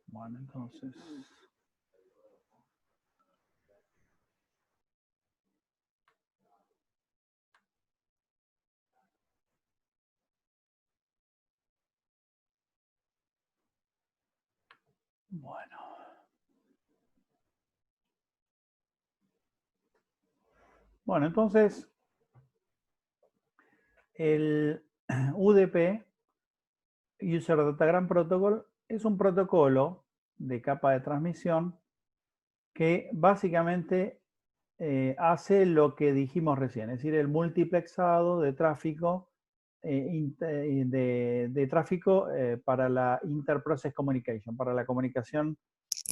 Bueno, entonces... Bueno. Bueno, entonces, el UDP, User Datagram Protocol, es un protocolo de capa de transmisión que básicamente hace lo que dijimos recién, es decir, el multiplexado de tráfico, de tráfico para la Interprocess Communication, para la comunicación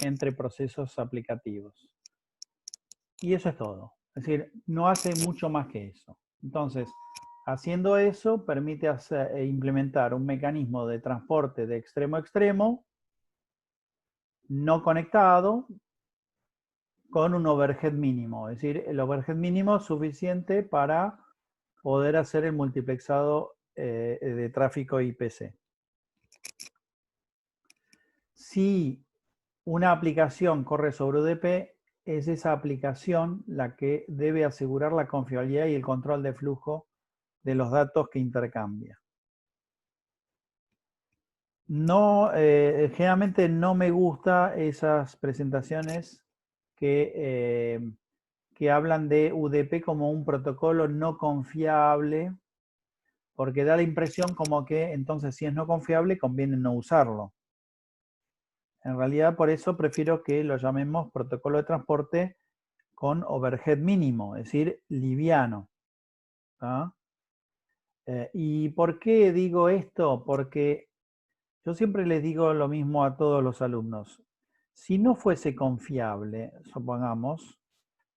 entre procesos aplicativos. Y eso es todo. Es decir, no hace mucho más que eso. Entonces, haciendo eso, permite implementar un mecanismo de transporte de extremo a extremo, no conectado, con un overhead mínimo. Es decir, el overhead mínimo suficiente para poder hacer el multiplexado de tráfico IPC. Si una aplicación corre sobre UDP, es esa aplicación la que debe asegurar la confiabilidad y el control de flujo de los datos que intercambia. No, generalmente no me gustan esas presentaciones que hablan de UDP como un protocolo no confiable, porque da la impresión como que entonces si es no confiable conviene no usarlo. En realidad por eso prefiero que lo llamemos protocolo de transporte con overhead mínimo, es decir, liviano. ¿Ah? ¿Y por qué digo esto? Porque yo siempre les digo lo mismo a todos los alumnos. Si no fuese confiable, supongamos,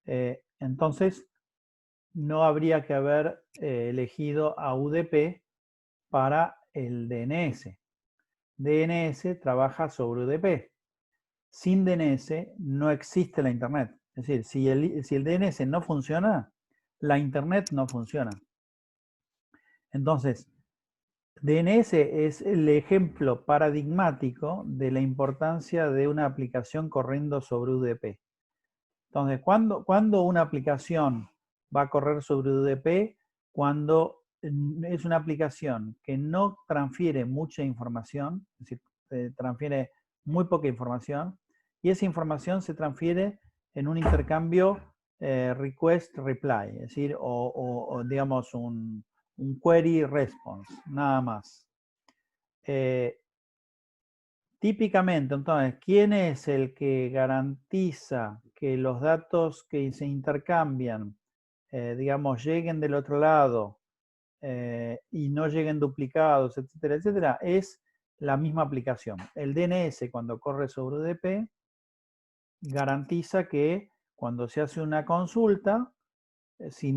entonces no habría que haber elegido a UDP para el DNS. DNS trabaja sobre UDP. Sin DNS no existe la Internet. Es decir, si el DNS no funciona, la Internet no funciona. Entonces, DNS es el ejemplo paradigmático de la importancia de una aplicación corriendo sobre UDP. Entonces, ¿cuándo una aplicación va a correr sobre UDP? Cuando es una aplicación que no transfiere mucha información, es decir, transfiere muy poca información, y esa información se transfiere en un intercambio request-reply, es decir, o digamos un query-response, nada más. Típicamente, entonces, ¿quién es el que garantiza que los datos que se intercambian, digamos, lleguen del otro lado y no lleguen duplicados, etcétera, etcétera? Es la misma aplicación. El DNS, cuando corre sobre UDP, garantiza que cuando se hace una consulta, si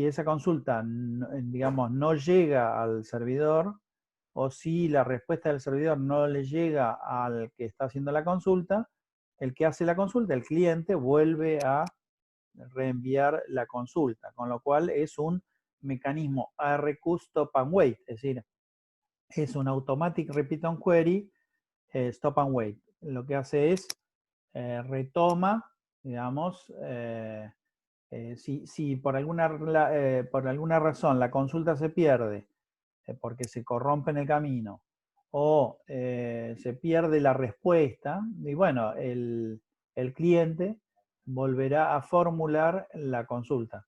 esa consulta, digamos, no llega al servidor, o si la respuesta del servidor no le llega al que está haciendo la consulta, el que hace la consulta, el cliente, vuelve a reenviar la consulta, con lo cual es un mecanismo ARQ Stop and Wait, es decir, es un Automatic Repeat on Query Stop and Wait. Lo que hace es retoma, digamos, si por alguna razón la consulta se pierde, porque se corrompe en el camino, o se pierde la respuesta, y bueno, el cliente volverá a formular la consulta.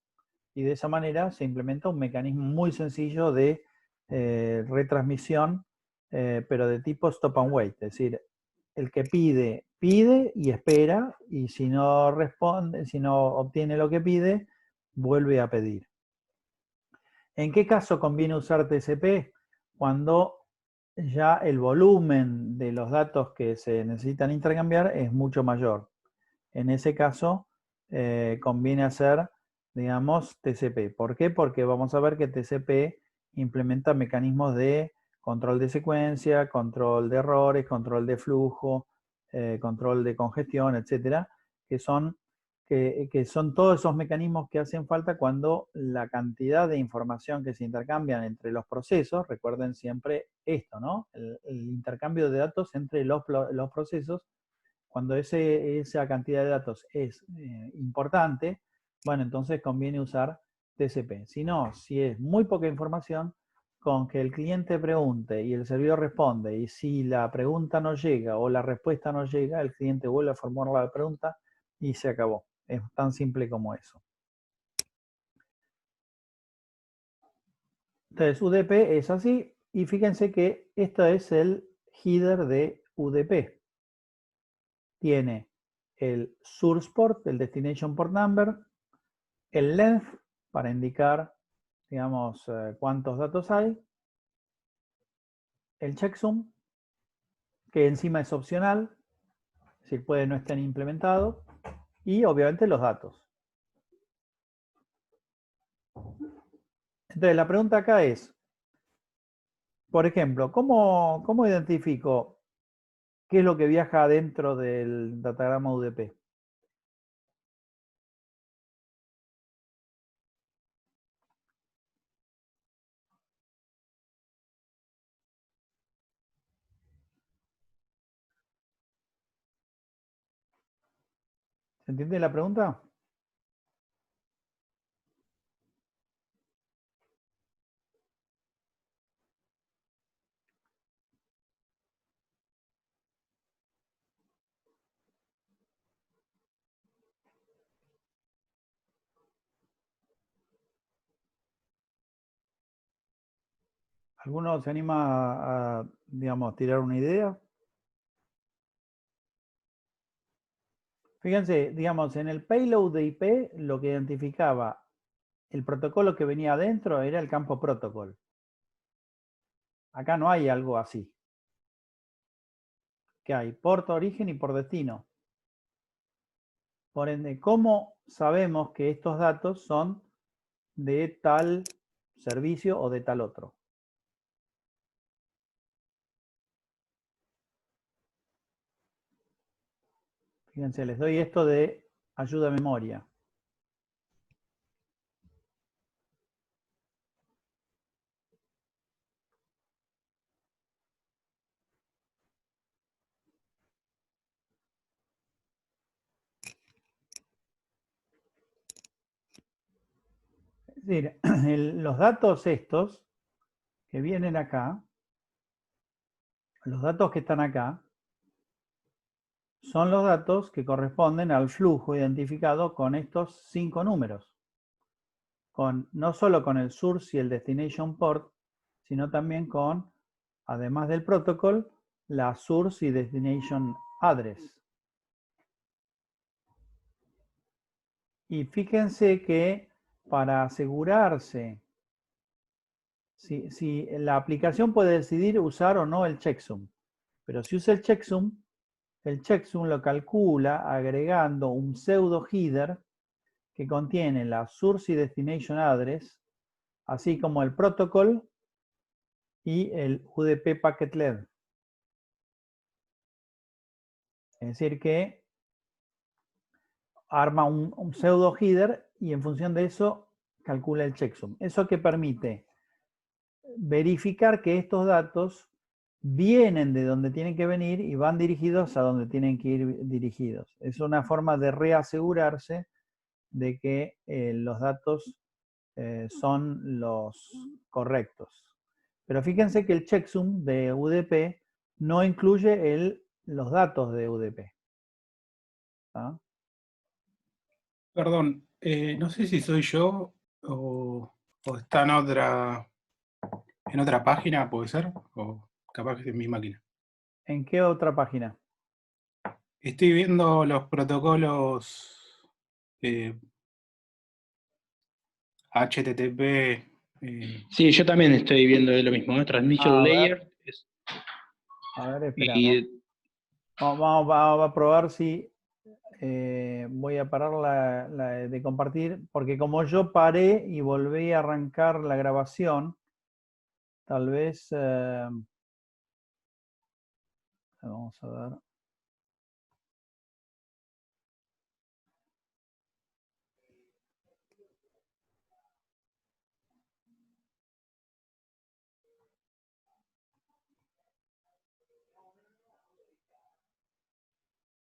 Y de esa manera se implementa un mecanismo muy sencillo de retransmisión, pero de tipo stop and wait, es decir, el que pide, pide y espera, y si no responde, si no obtiene lo que pide, vuelve a pedir. ¿En qué caso conviene usar TCP? Cuando ya el volumen de los datos que se necesitan intercambiar es mucho mayor. En ese caso, conviene hacer, digamos, TCP. ¿Por qué? Porque vamos a ver que TCP implementa mecanismos de control de secuencia, control de errores, control de flujo, control de congestión, etcétera, que que son todos esos mecanismos que hacen falta cuando la cantidad de información que se intercambian entre los procesos, recuerden siempre esto, ¿no? El intercambio de datos entre los procesos, cuando esa cantidad de datos es importante, bueno, entonces conviene usar TCP. Si no, si es muy poca información, con que el cliente pregunte y el servidor responde, y si la pregunta no llega o la respuesta no llega, el cliente vuelve a formular la pregunta y se acabó. Es tan simple como eso. Entonces, UDP es así, y fíjense que esto es el header de UDP. Tiene el source port, el destination port number, el length para indicar, digamos, cuántos datos hay, el checksum, que encima es opcional, es decir, puede no estar implementado, y obviamente los datos. Entonces, la pregunta acá es, por ejemplo, ¿cómo identifico qué es lo que viaja dentro del datagrama UDP? ¿Se entiende la pregunta? ¿Alguno se anima a, digamos, tirar una idea? Fíjense, digamos, en el payload de IP lo que identificaba el protocolo que venía adentro era el campo protocol. Acá no hay algo así. ¿Qué hay? Por origen y por destino. Por ende, ¿cómo sabemos que estos datos son de tal servicio o de tal otro? Fíjense, les doy esto de ayuda a memoria. Es decir, los datos estos que vienen acá, los datos que están acá, son los datos que corresponden al flujo identificado con estos 5 números. No solo con el source y el destination port, sino también con, además del protocol, la source y destination address. Y fíjense que para asegurarse, si la aplicación puede decidir usar o no el checksum, pero si usa el checksum lo calcula agregando un pseudo header que contiene la source y destination address, así como el protocol y el UDP packet length. Es decir que arma un pseudo header y en función de eso calcula el checksum. ¿Eso que permite? Verificar que estos datos vienen de donde tienen que venir y van dirigidos a donde tienen que ir dirigidos. Es una forma de reasegurarse de que los datos son los correctos. Pero fíjense que el checksum de UDP no incluye los datos de UDP. ¿Ah? Perdón, no sé si soy yo o está en otra página, puede ser, o capaz que es en mi máquina. ¿En qué otra página? Estoy viendo los protocolos HTTP. Sí, yo también estoy viendo lo mismo, ¿no? Transmission Layer. A ver, espera. Y Vamos a probar si voy a parar la de compartir, porque como yo paré y volví a arrancar la grabación, tal vez... vamos a ver.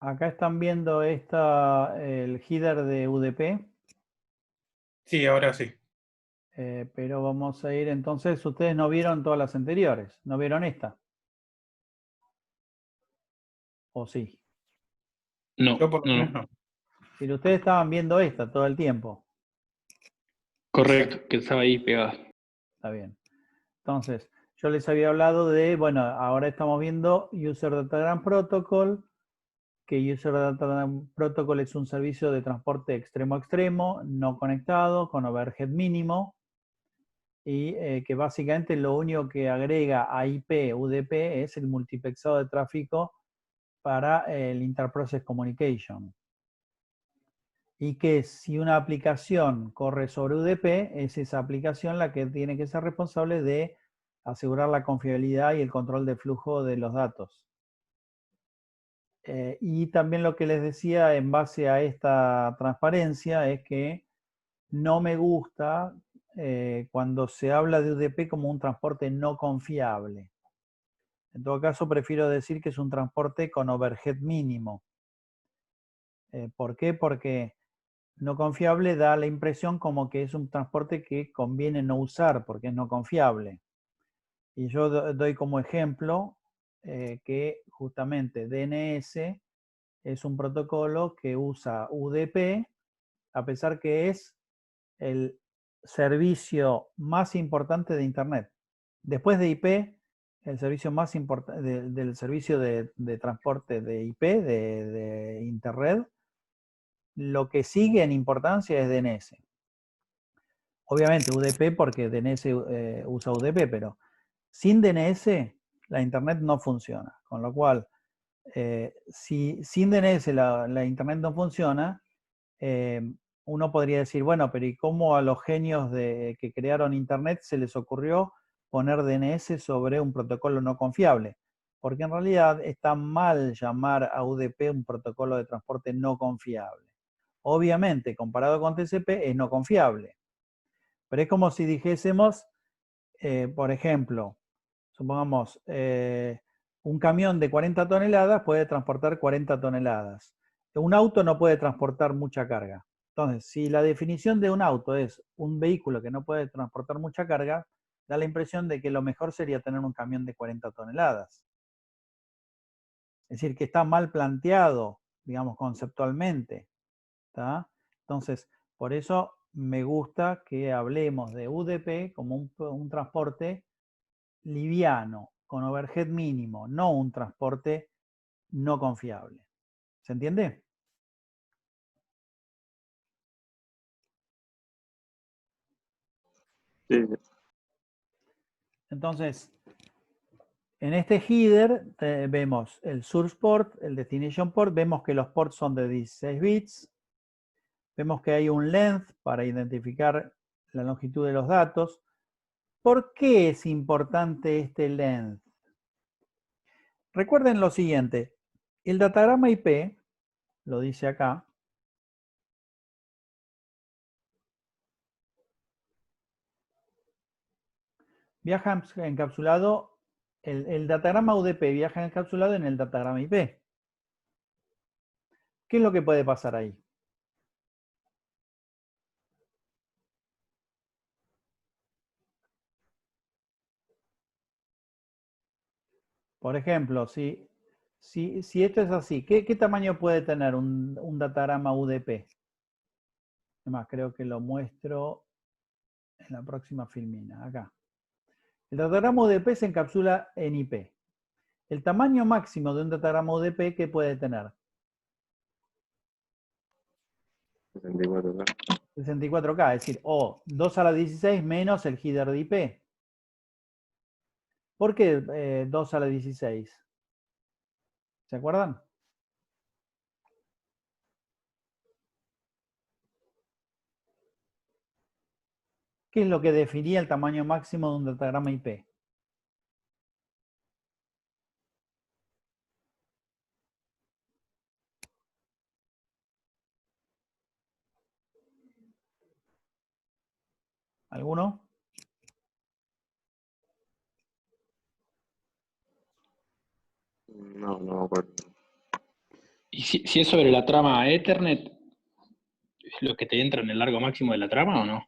Acá están viendo el header de UDP, Sí, ahora sí. pero vamos a ir entonces, ustedes no vieron todas las anteriores, no vieron esta, ¿o sí? No, Yo por lo no, menos no. no. Si ustedes estaban viendo esta todo el tiempo, Correcto, que estaba ahí pegada. está bien. Entonces, yo les había hablado de, bueno, ahora estamos viendo User Datagram Protocol, que User Datagram Protocol es un servicio de transporte extremo a extremo, no conectado, con overhead mínimo, y que básicamente lo único que agrega a IP UDP es el multiplexado de tráfico para el Interprocess Communication. Y que si una aplicación corre sobre UDP, es esa aplicación la que tiene que ser responsable de asegurar la confiabilidad y el control de flujo de los datos. Y también lo que les decía en base a esta transparencia es que no me gusta cuando se habla de UDP como un transporte no confiable. En todo caso, prefiero decir que es un transporte con overhead mínimo. ¿Por qué? Porque no confiable da la impresión como que es un transporte que conviene no usar porque es no confiable. Y yo doy como ejemplo que justamente DNS es un protocolo que usa UDP, a pesar que es el servicio más importante de Internet. Después de IP, el servicio más importante del servicio de transporte de IP, de Internet, lo que sigue en importancia es DNS. Obviamente UDP porque DNS usa UDP, pero sin DNS la Internet no funciona. Con lo cual, si sin DNS la Internet no funciona, uno podría decir, bueno, pero ¿y cómo a los genios que crearon Internet se les ocurrió poner DNS sobre un protocolo no confiable? Porque en realidad está mal llamar a UDP un protocolo de transporte no confiable. Obviamente, comparado con TCP, es no confiable. Pero es como si dijésemos, por ejemplo, supongamos, un camión de 40 toneladas puede transportar 40 toneladas. Un auto no puede transportar mucha carga. Entonces, si la definición de un auto es un vehículo que no puede transportar mucha carga, da la impresión de que lo mejor sería tener un camión de 40 toneladas. Es decir, que está mal planteado, digamos, conceptualmente. ¿Tá? Entonces, por eso me gusta que hablemos de UDP como un transporte liviano, con overhead mínimo, no un transporte no confiable. ¿Se entiende? Sí, Entonces, en este header vemos el source port, el destination port, vemos que los ports son de 16 bits, vemos que hay un length para identificar la longitud de los datos. ¿Por qué es importante este length? Recuerden lo siguiente, el datagrama IP, lo dice acá, viaja encapsulado, el datagrama UDP viaja encapsulado en el datagrama IP. ¿Qué es lo que puede pasar ahí? Por ejemplo, si esto es así, ¿qué tamaño puede tener un datagrama UDP? Además, creo que lo muestro en la próxima filmina, acá. El datagrama UDP se encapsula en IP. El tamaño máximo de un datagrama UDP, ¿qué puede tener? 64K. 64K, es decir, o 2 a la 16 menos el header de IP. ¿Por qué 2 a la 16? ¿Se acuerdan? ¿Qué es lo que definía el tamaño máximo de un datagrama IP? ¿Alguno? No, no me acuerdo. ¿Y si es sobre la trama Ethernet, es lo que te entra en el largo máximo de la trama o no?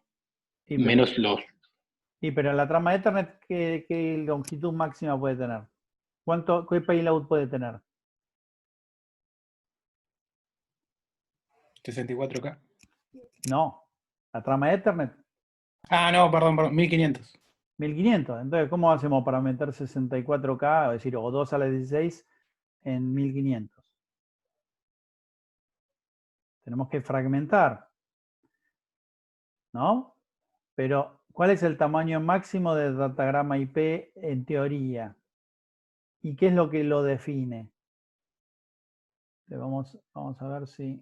Y Menos los... pero la trama Ethernet, ¿qué longitud máxima puede tener? ¿Qué payload puede tener? 64K. No, la trama Ethernet, Ah, no, perdón, 1500. 1500. Entonces, ¿cómo hacemos para meter 64K, es decir, o 2 a la 16 en 1500? Tenemos que fragmentar, ¿no? Pero, ¿cuál es el tamaño máximo del datagrama IP en teoría? ¿Y qué es lo que lo define? Vamos a ver si...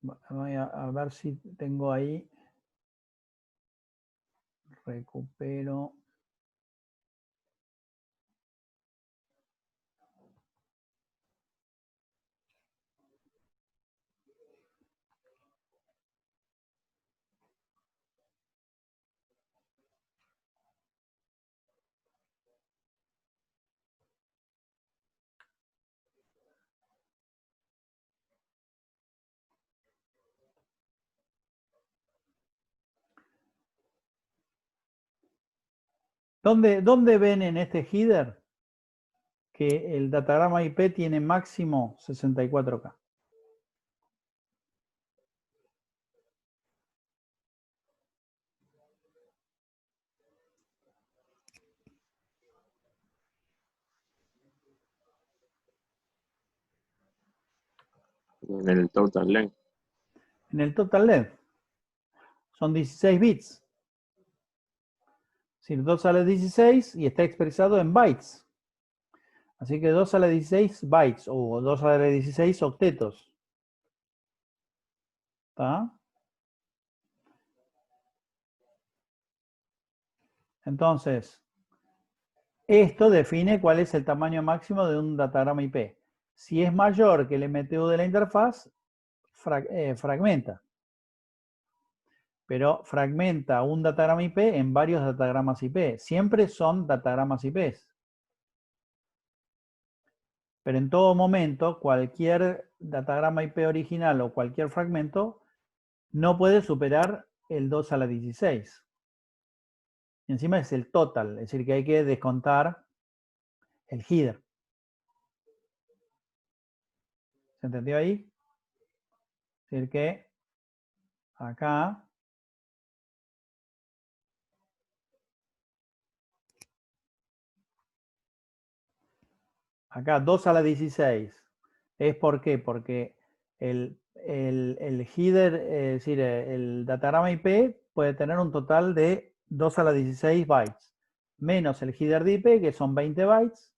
Voy a ver si tengo ahí. Recupero. ¿Dónde ven en este header que el datagrama IP tiene máximo 64K? En el total length. En el total length. Son 16 bits. Es decir, 2 a la 16 y está expresado en bytes. Así que 2 a la 16 bytes o 2 a la 16 octetos. ¿Está? Entonces, esto define cuál es el tamaño máximo de un datagrama IP. Si es mayor que el MTU de la interfaz, fragmenta. Pero fragmenta un datagrama IP en varios datagramas IP. Siempre son datagramas IP. Pero en todo momento, cualquier datagrama IP original o cualquier fragmento no puede superar el 2 a la 16. Y encima es el total, es decir, que hay que descontar el header. ¿Se entendió ahí? Es decir, que acá acá 2 a la 16. ¿Es por qué? Porque el header, es decir, el datagrama IP puede tener un total de 2 a la 16 bytes, menos el header de IP, que son 20 bytes,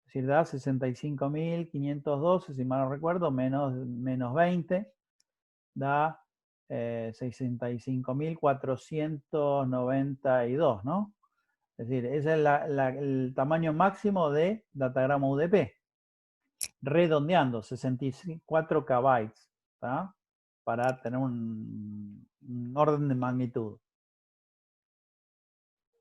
es decir, da 65.512, si mal no recuerdo, menos 20, da 65.492, ¿no? Es decir, ese es el tamaño máximo de datagrama UDP. Redondeando, 64 KB, ¿tá? Para tener un orden de magnitud.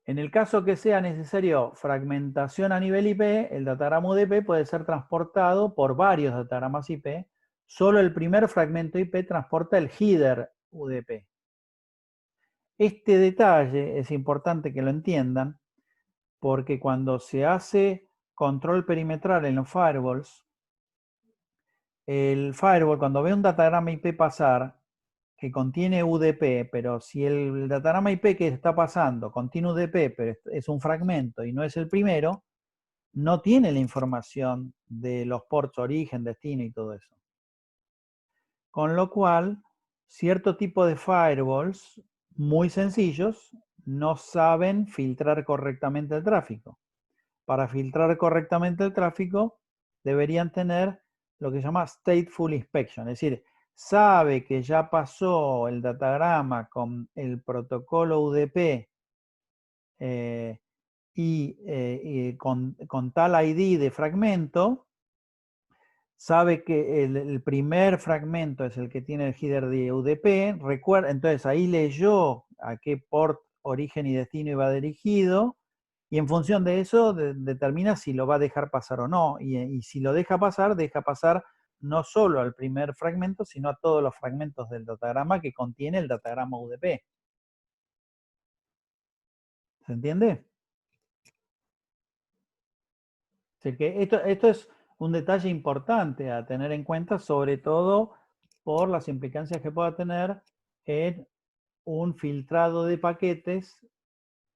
En el caso que sea necesario fragmentación a nivel IP, el datagrama UDP puede ser transportado por varios datagramas IP. Solo el primer fragmento IP transporta el header UDP. Este detalle es importante que lo entiendan, porque cuando se hace control perimetral en los firewalls, el firewall cuando ve un datagrama IP pasar que contiene UDP, pero si el datagrama IP que está pasando contiene UDP, pero es un fragmento y no es el primero, no tiene la información de los ports origen, destino y todo eso. Con lo cual, cierto tipo de firewalls muy sencillos no saben filtrar correctamente el tráfico. Para filtrar correctamente el tráfico, deberían tener lo que se llama stateful inspection, es decir, sabe que ya pasó el datagrama con el protocolo UDP y con tal ID de fragmento, sabe que el primer fragmento es el que tiene el header de UDP, recuerda, entonces ahí leyó a qué port origen y destino iba dirigido, Y en función de eso determina si lo va a dejar pasar o no. Y si lo deja pasar no solo al primer fragmento, sino a todos los fragmentos del datagrama que contiene el datagrama UDP. ¿Se entiende? Así que esto es un detalle importante a tener en cuenta, sobre todo por las implicancias que pueda tener en un filtrado de paquetes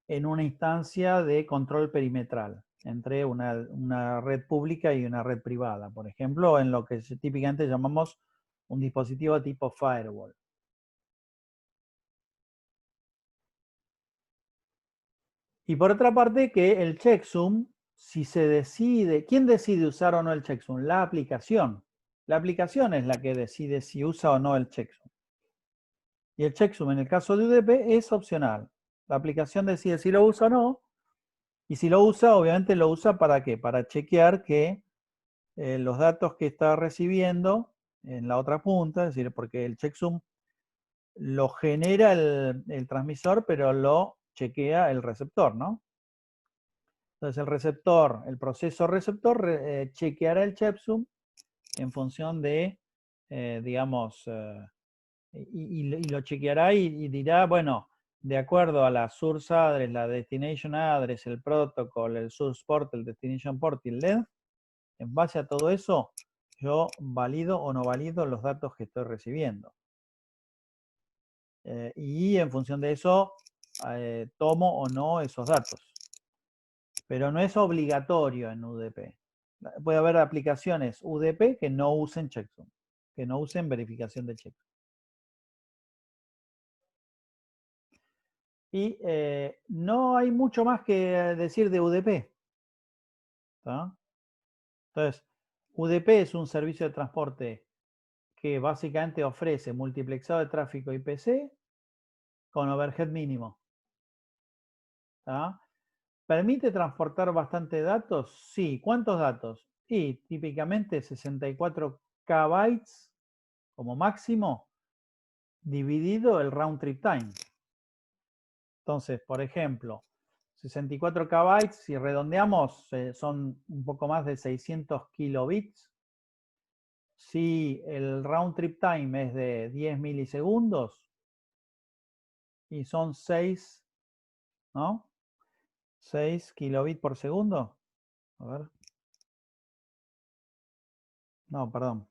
en una instancia de control perimetral entre una red pública y una red privada, por ejemplo, en lo que típicamente llamamos un dispositivo tipo firewall. Y por otra parte, que el checksum, si se decide, ¿quién decide usar o no el checksum? La aplicación. La aplicación es la que decide si usa o no el checksum. Y el checksum en el caso de UDP es opcional. La aplicación decide si lo usa o no. Y si lo usa, obviamente lo usa ¿para qué? Para chequear que los datos que está recibiendo en la otra punta, es decir, porque el checksum lo genera el transmisor, pero lo chequea el receptor, ¿no? Entonces el receptor, el proceso receptor chequeará el checksum en función de, digamos, y lo chequeará y dirá, bueno, de acuerdo a la source address, la destination address, el protocol, el source port, el destination port y el length, en base a todo eso, yo valido o no valido los datos que estoy recibiendo. Y en función de eso, tomo o no esos datos. Pero no es obligatorio en UDP. Puede haber aplicaciones UDP que no usen checksum, que no usen verificación de checksum. Y no hay mucho más que decir de UDP. ¿Tá? Entonces, UDP es un servicio de transporte que básicamente ofrece multiplexado de tráfico IPC con overhead mínimo. ¿Tá? ¿Permite transportar bastante datos? Sí. ¿Cuántos datos? Y típicamente 64K bytes como máximo, dividido el round trip time. Entonces, por ejemplo, 64K bytes, si redondeamos, son un poco más de 600 kilobits. Si el round trip time es de 10 milisegundos, y son 6, ¿no? 6 kilobits por segundo. A ver. No, perdón.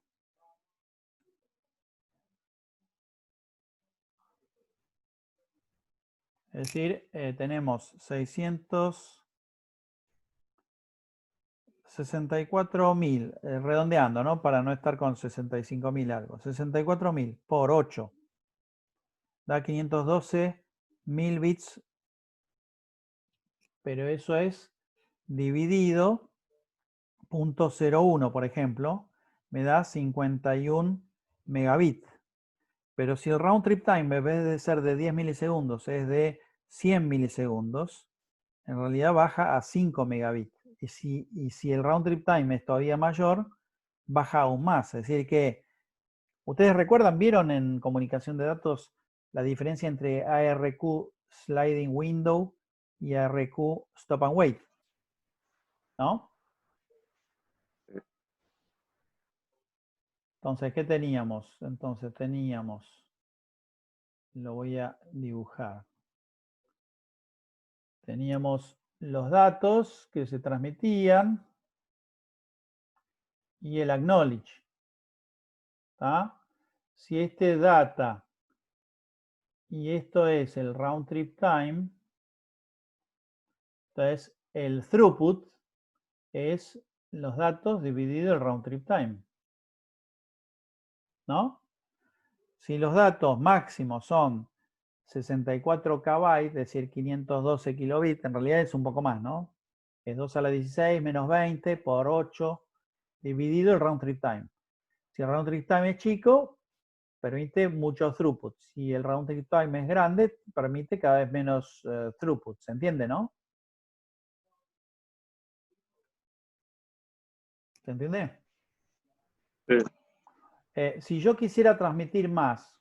Es decir, tenemos 664.000, redondeando, ¿no? Para no estar con 65.000 algo. 64.000 por 8 da 512.000 bits, pero eso es dividido 0.01, por ejemplo, me da 51 megabits. Pero si el round trip time, en vez de ser de 10 milisegundos, es de 100 milisegundos, en realidad baja a 5 megabits. Y si el round trip time es todavía mayor, baja aún más. Es decir que, ¿ustedes recuerdan, vieron en comunicación de datos la diferencia entre ARQ Sliding Window y ARQ Stop and Wait? ¿No? Entonces, ¿qué teníamos? Entonces teníamos, lo voy a dibujar. Teníamos los datos que se transmitían y el acknowledge. ¿Tá? Si este data y esto es el round trip time, entonces el throughput es los datos dividido el round trip time. ¿No? Si los datos máximos son 64K bytes, es decir, 512 kilobits, en realidad es un poco más, ¿no? Es 2 a la 16 menos 20 por 8 dividido el round trip time. Si el round trip time es chico, permite mucho throughput. Si el round trip time es grande, permite cada vez menos throughput. ¿Se entiende, no? ¿Se entiende? Sí. Si yo quisiera transmitir más,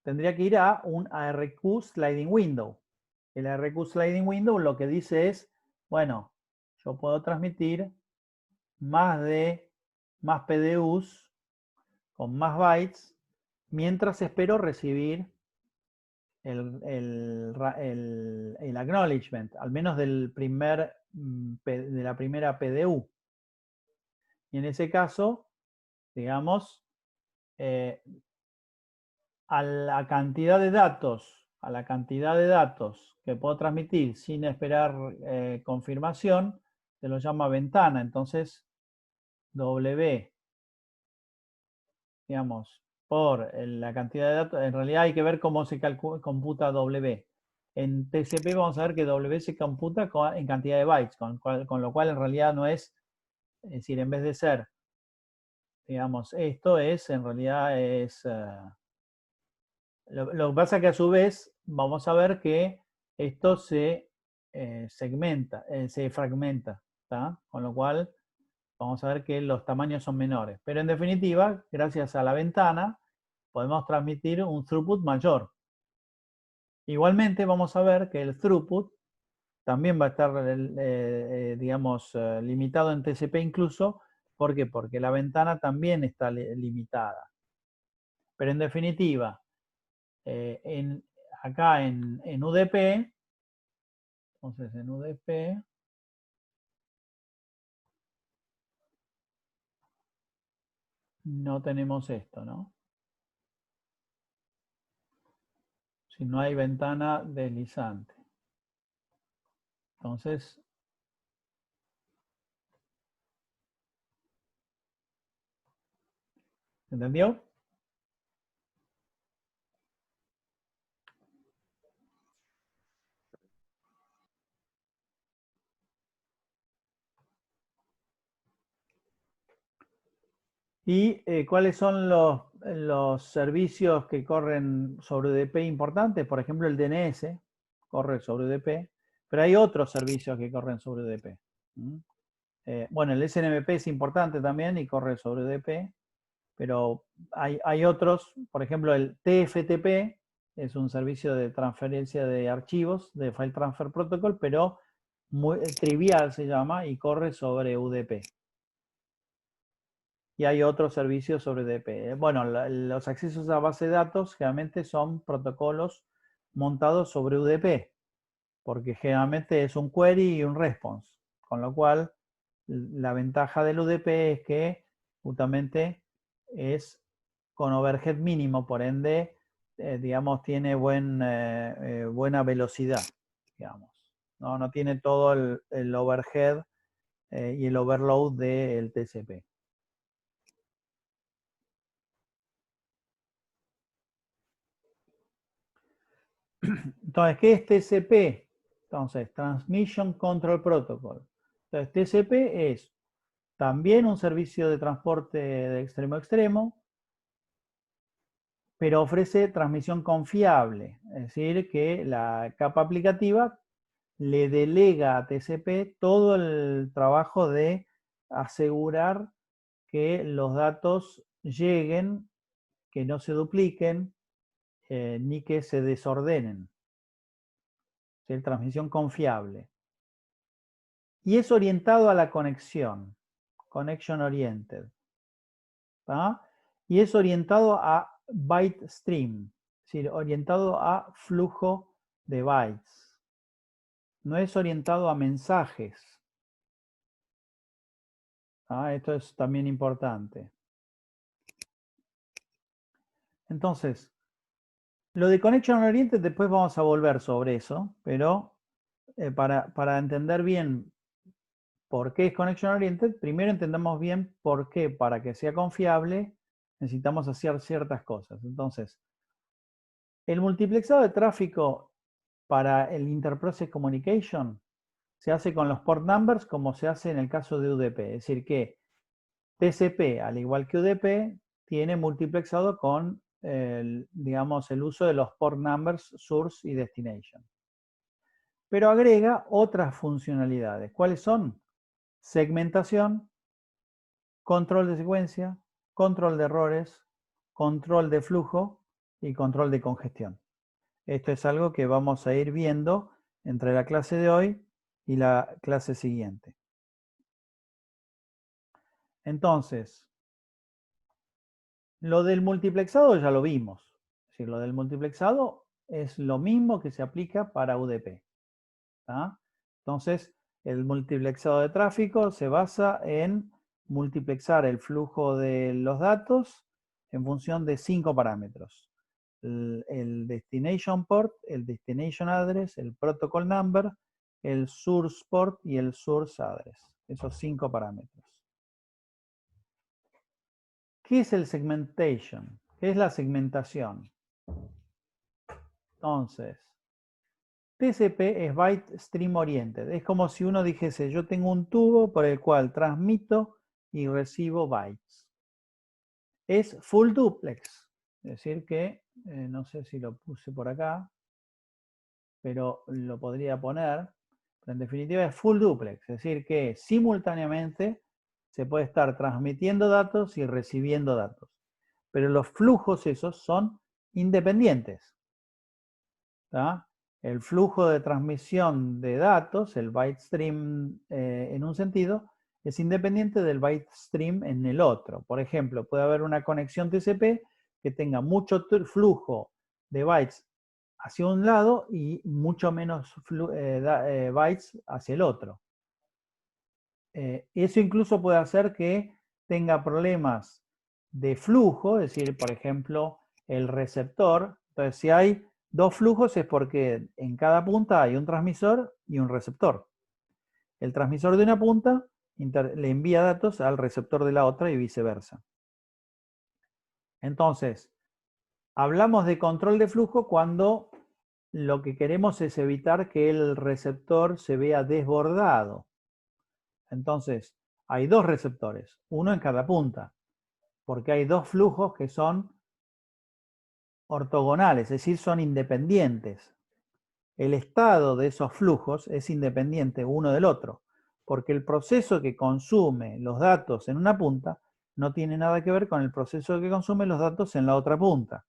tendría que ir a un ARQ Sliding Window. El RQ Sliding Window lo que dice es, bueno, yo puedo transmitir más PDUs con más bytes mientras espero recibir el acknowledgement, al menos de la primera PDU. Y en ese caso, digamos, a la cantidad de datos que puedo transmitir sin esperar confirmación, se lo llama ventana. Entonces, W, digamos, por la cantidad de datos, en realidad hay que ver cómo se computa W. En TCP vamos a ver que W se computa en cantidad de bytes, con lo cual en realidad no es decir, en vez de ser, digamos, esto es, en realidad es... Lo que pasa es que a su vez vamos a ver que esto se segmenta, se fragmenta, ¿tá? Con lo cual vamos a ver que los tamaños son menores. Pero en definitiva, gracias a la ventana, podemos transmitir un throughput mayor. Igualmente vamos a ver que el throughput también va a estar, digamos, limitado en TCP incluso. ¿Por qué? Porque la ventana también está limitada. Pero en definitiva, acá en UDP, entonces en UDP, no tenemos esto, ¿no? Si no hay ventana deslizante. Entonces, ¿entendió? ¿Y cuáles son los servicios que corren sobre UDP importantes? Por ejemplo, el DNS corre sobre UDP, pero hay otros servicios que corren sobre UDP. Bueno, el SNMP es importante también y corre sobre UDP, pero hay otros, por ejemplo, el TFTP es un servicio de transferencia de archivos, de File Transfer Protocol, pero muy trivial se llama y corre sobre UDP. Y hay otros servicios sobre UDP. Bueno, los accesos a base de datos generalmente son protocolos montados sobre UDP, porque generalmente es un query y un response, con lo cual la ventaja del UDP es que justamente es con overhead mínimo, por ende, digamos, tiene buena velocidad, digamos. No tiene todo el overhead y el overload del TCP. Entonces, ¿qué es TCP? Entonces, Transmission Control Protocol. Entonces, TCP es también un servicio de transporte de extremo a extremo, pero ofrece transmisión confiable. Es decir, que la capa aplicativa le delega a TCP todo el trabajo de asegurar que los datos lleguen, que no se dupliquen, ni que se desordenen. ¿Sí? Transmisión confiable. Y es orientado a la conexión, connection oriented. ¿tá? Y es orientado a byte stream, es decir, orientado a flujo de bytes. No es orientado a mensajes. Esto es también importante. Entonces, lo de Connection Oriented después vamos a volver sobre eso, pero para entender bien por qué es Connection Oriented, primero entendamos bien por qué, para que sea confiable, necesitamos hacer ciertas cosas. Entonces, el multiplexado de tráfico para el Interprocess Communication se hace con los port numbers como se hace en el caso de UDP. Es decir que TCP, al igual que UDP, tiene multiplexado con digamos, el uso de los port numbers source y destination. Pero agrega otras funcionalidades. ¿Cuáles son? Segmentación, control de secuencia, control de errores, control de flujo y control de congestión. Esto es algo que vamos a ir viendo entre la clase de hoy y la clase siguiente. Entonces, lo del multiplexado ya lo vimos. Es decir, lo del multiplexado es lo mismo que se aplica para UDP. ¿Tá? Entonces, el multiplexado de tráfico se basa en multiplexar el flujo de los datos en función de 5 parámetros. El destination port, el destination address, el protocol number, el source port y el source address. Esos 5 parámetros. ¿Qué es el segmentation? ¿Qué es la segmentación? Entonces, TCP es Byte Stream Oriented. Es como si uno dijese, yo tengo un tubo por el cual transmito y recibo bytes. Es full duplex. Es decir que, no sé si lo puse por acá, pero lo podría poner. Pero en definitiva es full duplex. Es decir que simultáneamente se puede estar transmitiendo datos y recibiendo datos. Pero los flujos esos son independientes. ¿Tá? El flujo de transmisión de datos, el byte stream en un sentido, es independiente del byte stream en el otro. Por ejemplo, puede haber una conexión TCP que tenga mucho flujo de bytes hacia un lado y mucho menos bytes hacia el otro. Eso incluso puede hacer que tenga problemas de flujo, es decir, por ejemplo, el receptor. Entonces, si hay 2 flujos es porque en cada punta hay un transmisor y un receptor. El transmisor de una punta le envía datos al receptor de la otra y viceversa. Entonces, hablamos de control de flujo cuando lo que queremos es evitar que el receptor se vea desbordado. Entonces, hay 2 receptores, uno en cada punta, porque hay 2 flujos que son ortogonales, es decir, son independientes. El estado de esos flujos es independiente uno del otro, porque el proceso que consume los datos en una punta no tiene nada que ver con el proceso que consume los datos en la otra punta.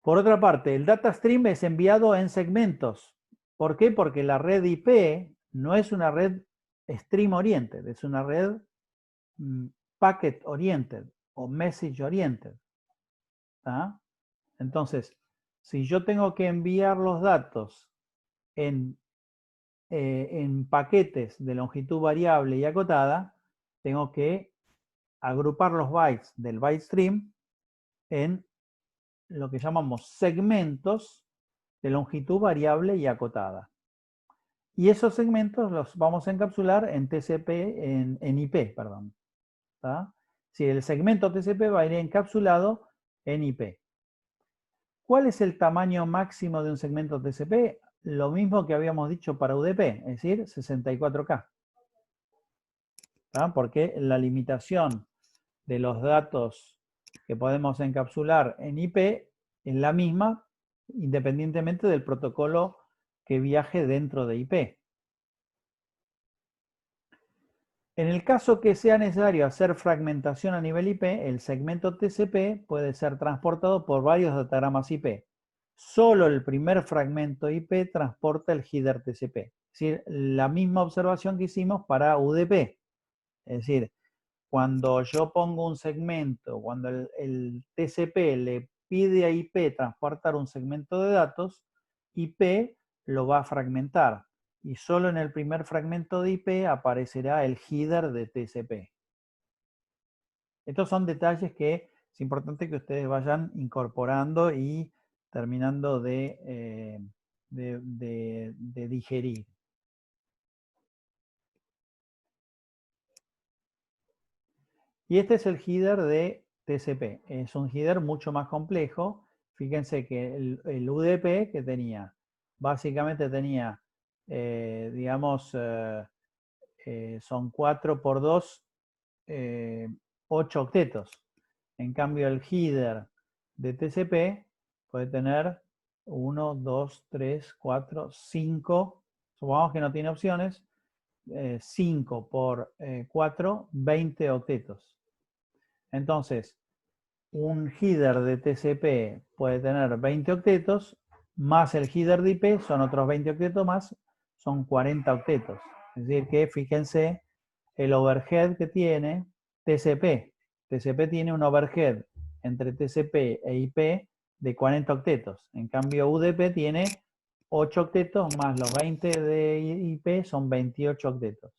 Por otra parte, el data stream es enviado en segmentos. ¿Por qué? Porque la red IP no es una red stream oriented, es una red packet oriented o message oriented. ¿Tá? Entonces, si yo tengo que enviar los datos en paquetes de longitud variable y acotada, tengo que agrupar los bytes del byte stream en lo que llamamos segmentos de longitud variable y acotada. Y esos segmentos los vamos a encapsular en TCP, en IP, perdón. ¿Tá? Si el segmento TCP va a ir encapsulado en IP. ¿Cuál es el tamaño máximo de un segmento TCP? Lo mismo que habíamos dicho para UDP, es decir, 64K. ¿Tá? Porque la limitación de los datos que podemos encapsular en IP es la misma independientemente del protocolo que viaje dentro de IP. En el caso que sea necesario hacer fragmentación a nivel IP, el segmento TCP puede ser transportado por varios datagramas IP. Solo el primer fragmento IP transporta el header TCP. Es decir, la misma observación que hicimos para UDP. Es decir, cuando yo pongo un segmento, cuando el TCP le pide a IP transportar un segmento de datos, IP lo va a fragmentar. Y solo en el primer fragmento de IP aparecerá el header de TCP. Estos son detalles que es importante que ustedes vayan incorporando y terminando de digerir. Y este es el header de TCP. Es un header mucho más complejo. Fíjense que el UDP que tenía, básicamente tenía, digamos, son 4 por 2, 8 octetos. En cambio, el header de TCP puede tener 1, 2, 3, 4, 5. Supongamos que no tiene opciones. 5 por 4, 20 octetos. Entonces, un header de TCP puede tener 20 octetos más el header de IP, son otros 20 octetos más, son 40 octetos. Es decir que, fíjense, el overhead que tiene TCP. TCP tiene un overhead entre TCP e IP de 40 octetos. En cambio, UDP tiene 8 octetos más los 20 de IP, son 28 octetos.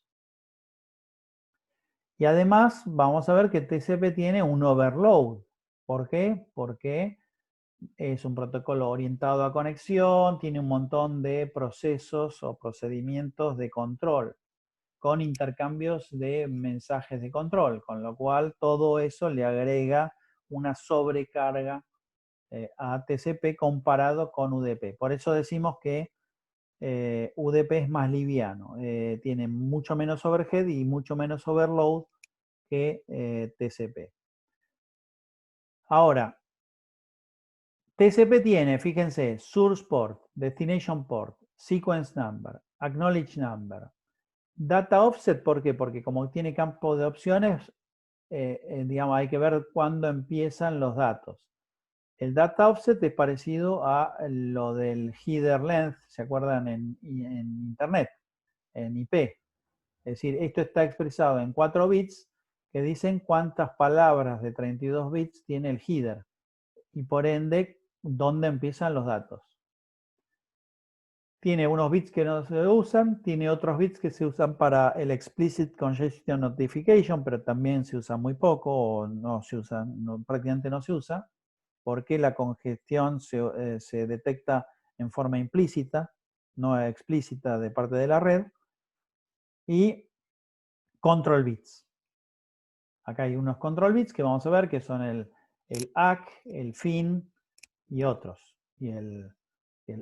Y además, vamos a ver que TCP tiene un overload. ¿Por qué? Porque es un protocolo orientado a conexión, tiene un montón de procesos o procedimientos de control, con intercambios de mensajes de control, con lo cual todo eso le agrega una sobrecarga a TCP comparado con UDP. Por eso decimos que UDP es más liviano, tiene mucho menos overhead y mucho menos overload que TCP. Ahora, TCP tiene, fíjense, source port, destination port, sequence number, acknowledge number, data offset. ¿Por qué? Porque como tiene campo de opciones, digamos, hay que ver cuándo empiezan los datos. El data offset es parecido a lo del header length, ¿se acuerdan? En Internet, en IP. Es decir, esto está expresado en 4 bits que dicen cuántas palabras de 32 bits tiene el header y por ende dónde empiezan los datos. Tiene unos bits que no se usan, tiene otros bits que se usan para el Explicit Congestion Notification, pero también se usa muy poco o no se usa, prácticamente no se usa, porque la congestión se detecta en forma implícita, no explícita de parte de la red. Y control bits. Acá hay unos control bits que vamos a ver que son el ACK, el FIN y otros. Y el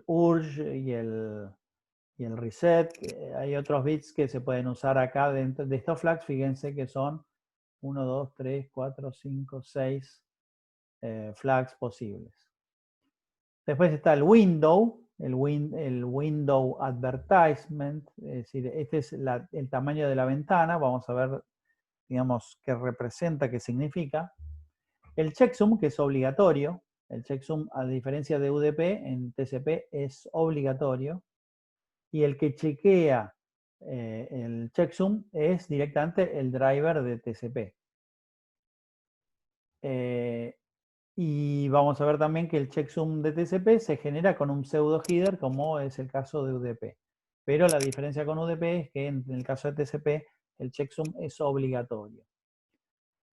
URGE y el reset. Hay otros bits que se pueden usar acá dentro de estos flags. Fíjense que son 1, 2, 3, 4, 5, 6 flags posibles. Después está el window, el window advertisement, es decir, este es el tamaño de la ventana. Vamos a ver, digamos, qué representa, qué significa. El checksum, que es obligatorio. El checksum, a diferencia de UDP, en TCP es obligatorio. Y el que chequea el checksum es directamente el driver de TCP. Y vamos a ver también que el checksum de TCP se genera con un pseudo header, como es el caso de UDP. Pero la diferencia con UDP es que en el caso de TCP el checksum es obligatorio.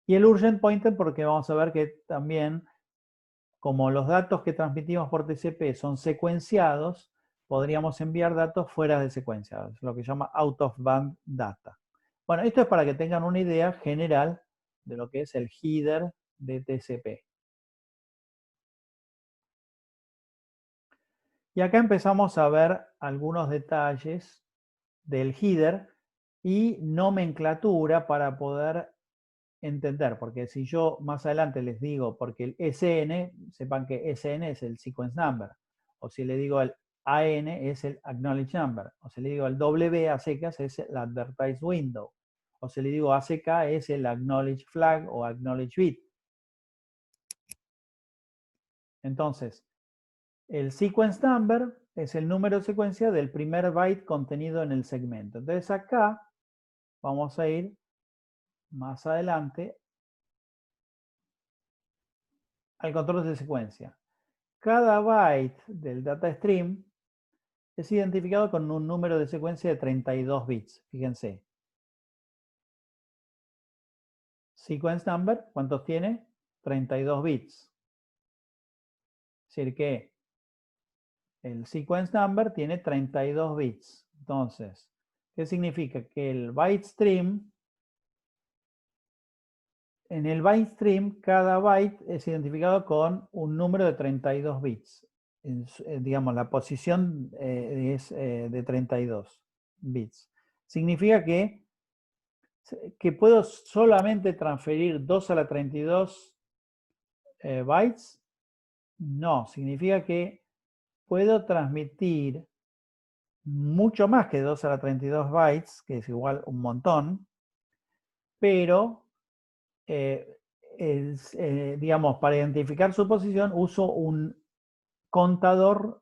Y el urgent pointer, porque vamos a ver que también, como los datos que transmitimos por TCP son secuenciados, podríamos enviar datos fuera de secuencia, lo que se llama out of band data. Bueno, esto es para que tengan una idea general de lo que es el header de TCP. Y acá empezamos a ver algunos detalles del header y nomenclatura para poder entender, porque si yo más adelante les digo, porque el SN, sepan que SN es el sequence number, o si le digo el AN es el acknowledge number, o si le digo el W a secas es el advertise window, o si le digo ACK es el acknowledge flag o acknowledge bit. Entonces, el sequence number es el número de secuencia del primer byte contenido en el segmento. Entonces acá vamos a ir más adelante al control de secuencia. Cada byte del data stream es identificado con un número de secuencia de 32 bits. Fíjense. Sequence number, ¿cuántos tiene? 32 bits. Es decir que el sequence number tiene 32 bits. Entonces, ¿qué significa? Que el byte stream, en el byte stream, cada byte es identificado con un número de 32 bits. Digamos, la posición es de 32 bits. Significa que puedo solamente transferir 2 a la 32 bytes. No, significa que puedo transmitir mucho más que 2 a la 32 bytes, que es igual un montón, pero digamos, para identificar su posición uso un contador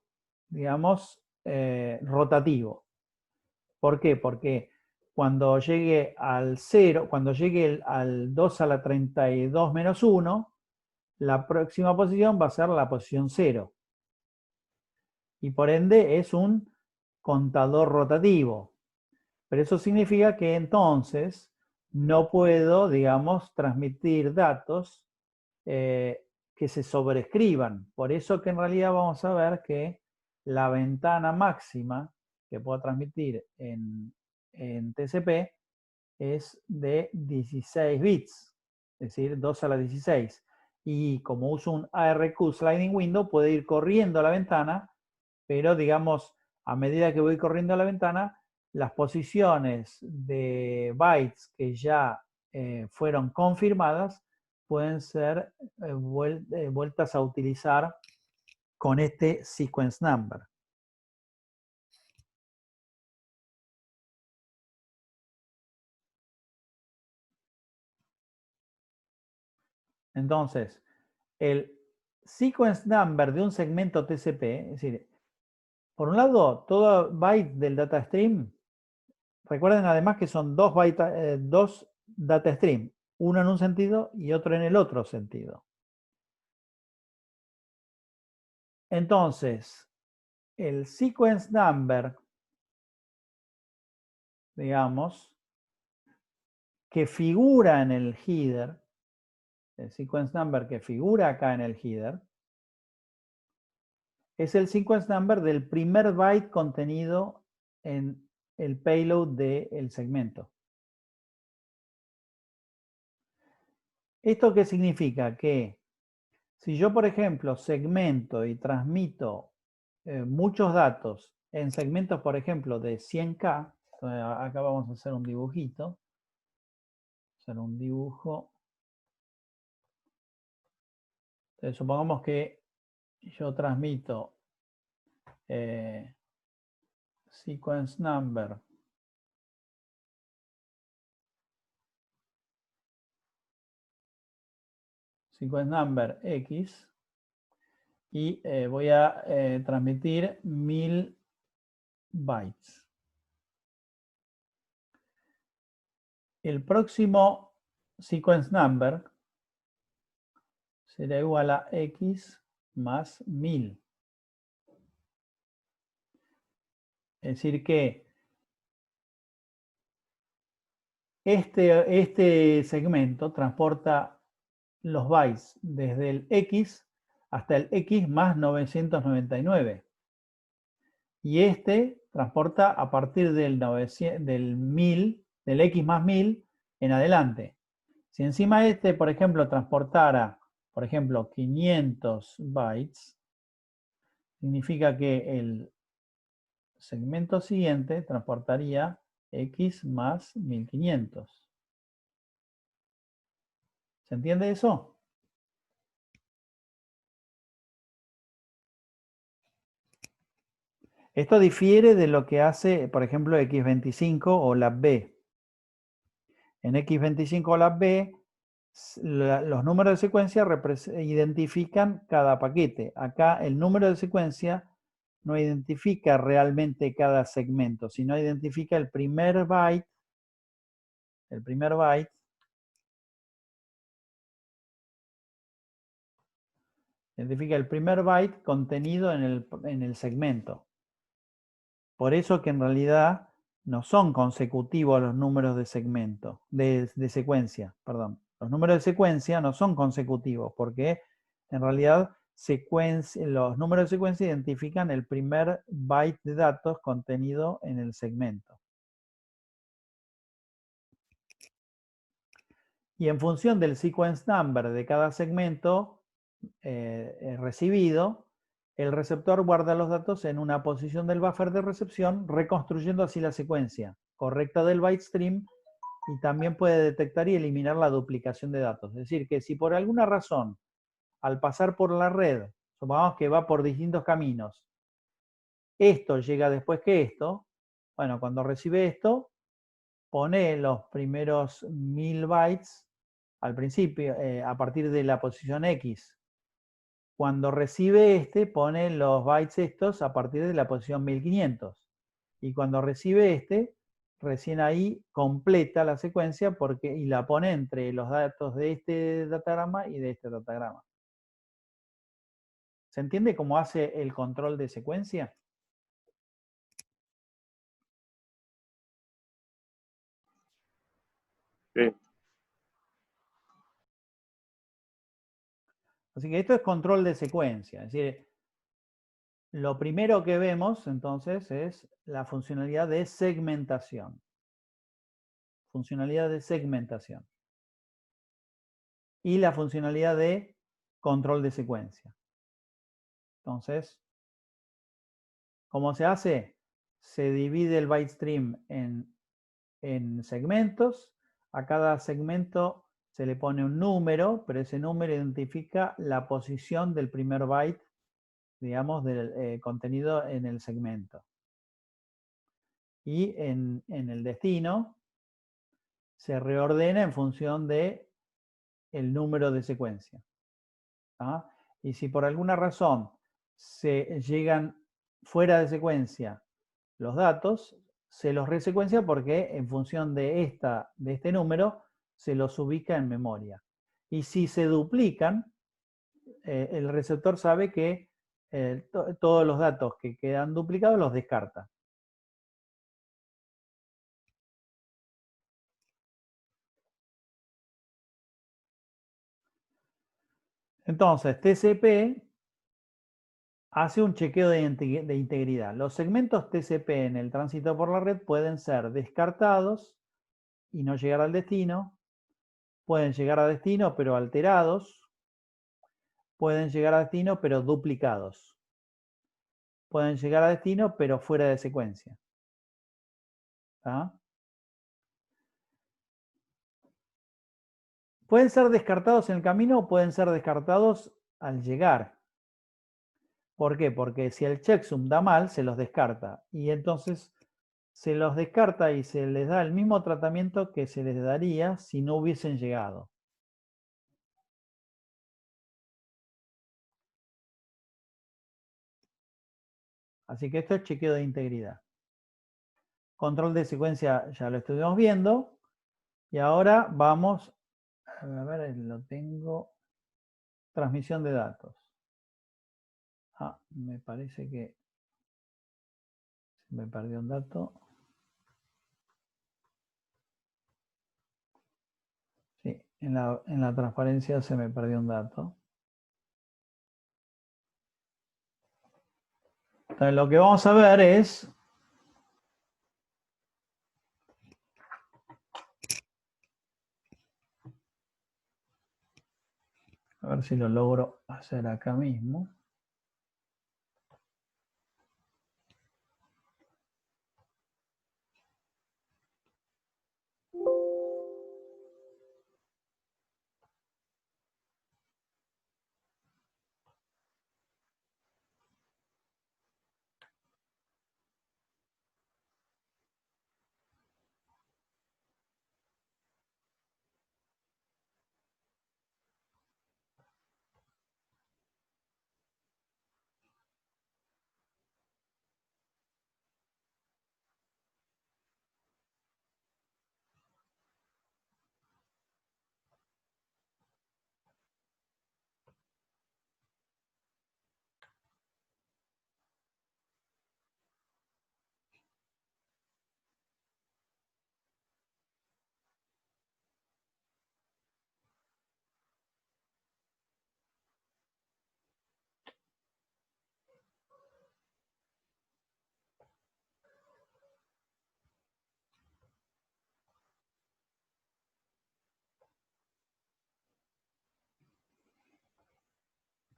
digamos, rotativo. ¿Por qué? Porque cuando llegue al 0, cuando llegue al 2 a la 32 menos 1, la próxima posición va a ser la posición 0. Y por ende es un contador rotativo. Pero eso significa que entonces no puedo, digamos, transmitir datos que se sobrescriban. Por eso que en realidad vamos a ver que la ventana máxima que puedo transmitir en TCP es de 16 bits, es decir, 2 a la 16. Y como uso un ARQ Sliding Window, puede ir corriendo a la ventana, pero digamos, a medida que voy corriendo a la ventana, las posiciones de bytes que ya fueron confirmadas pueden ser vueltas a utilizar con este sequence number. Entonces, el sequence number de un segmento TCP, es decir, por un lado, todo byte del data stream, recuerden además que son dos data stream, uno en un sentido y otro en el otro sentido. Entonces, el sequence number, digamos, que figura en el header, el sequence number que figura acá en el header, es el sequence number del primer byte contenido en el payload del segmento. ¿Esto qué significa? Que si yo, por ejemplo, segmento y transmito muchos datos en segmentos, por ejemplo, de 100K, acá vamos a hacer un dibujito, hacer un dibujo. Entonces, supongamos que yo transmito sequence number X y voy a transmitir 1000 bytes. El próximo sequence number será igual a X más 1000. Es decir que este segmento transporta los bytes desde el X hasta el X más 999. Y este transporta a partir del X más 1000 en adelante. Si encima este, por ejemplo, transportara, por ejemplo, 500 bytes, significa que el segmento siguiente transportaría X más 1500. ¿Se entiende eso? Esto difiere de lo que hace, por ejemplo, X25 o la B. En X25 o la B, los números de secuencia identifican cada paquete. Acá el número de secuencia no identifica realmente cada segmento, sino identifica el primer byte. Identifica el primer byte contenido en el segmento. Por eso que en realidad no son consecutivos los números de segmento, de secuencia, perdón. Los números de secuencia no son consecutivos porque en realidad los números de secuencia identifican el primer byte de datos contenido en el segmento. Y en función del sequence number de cada segmento recibido, el receptor guarda los datos en una posición del buffer de recepción, reconstruyendo así la secuencia correcta del byte stream y también puede detectar y eliminar la duplicación de datos. Es decir, que si por alguna razón, al pasar por la red, supongamos que va por distintos caminos, esto llega después que esto, bueno, cuando recibe esto, pone los primeros 1000 bytes al principio, a partir de la posición X. cuando recibe este, pone los bytes estos a partir de la posición 1500. Y cuando recibe este, recién ahí completa la secuencia y la pone entre los datos de este datagrama y de este datagrama. ¿Se entiende cómo hace el control de secuencia? Sí. Así que esto es control de secuencia. Es decir, lo primero que vemos entonces es la funcionalidad de segmentación. Funcionalidad de segmentación. Y la funcionalidad de control de secuencia. Entonces, ¿cómo se hace? Se divide el byte stream en segmentos. A cada segmento se le pone un número, pero ese número identifica la posición del primer byte, digamos, del contenido en el segmento. Y en el destino se reordena en función de el número de secuencia. ¿Ah? Y si por alguna razón se llegan fuera de secuencia los datos, se los resecuencia porque en función de este número se los ubica en memoria. Y si se duplican, el receptor sabe que todos los datos que quedan duplicados los descarta. Entonces, TCP hace un chequeo de integridad. Los segmentos TCP en el tránsito por la red pueden ser descartados y no llegar al destino. Pueden llegar a destino pero alterados. Pueden llegar a destino pero duplicados. Pueden llegar a destino pero fuera de secuencia. ¿Ah? Pueden ser descartados en el camino o pueden ser descartados al llegar. ¿Por qué? Porque si el checksum da mal, se los descarta. Y entonces se los descarta y se les da el mismo tratamiento que se les daría si no hubiesen llegado. Así que esto es chequeo de integridad. Control de secuencia ya lo estuvimos viendo. Y ahora vamos, a ver, lo tengo. Transmisión de datos. Me parece que se me perdió un dato. Sí, en la transparencia se me perdió un dato. Entonces lo que vamos a ver es a ver si lo logro hacer acá mismo.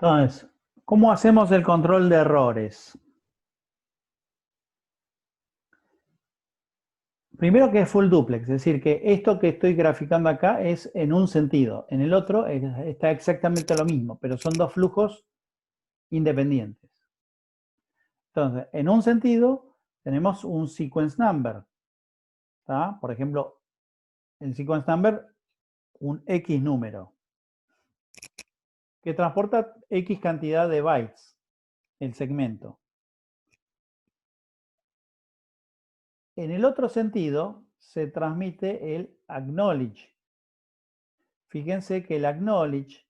Entonces, ¿cómo hacemos el control de errores? Primero que es full duplex, es decir, que esto que estoy graficando acá es en un sentido, en el otro está exactamente lo mismo, pero son dos flujos independientes. Entonces, en un sentido tenemos un sequence number. ¿Tá? Por ejemplo, el sequence number, un X número. que transporta X cantidad de bytes, el segmento. En el otro sentido, se transmite el acknowledge. Fíjense que el acknowledge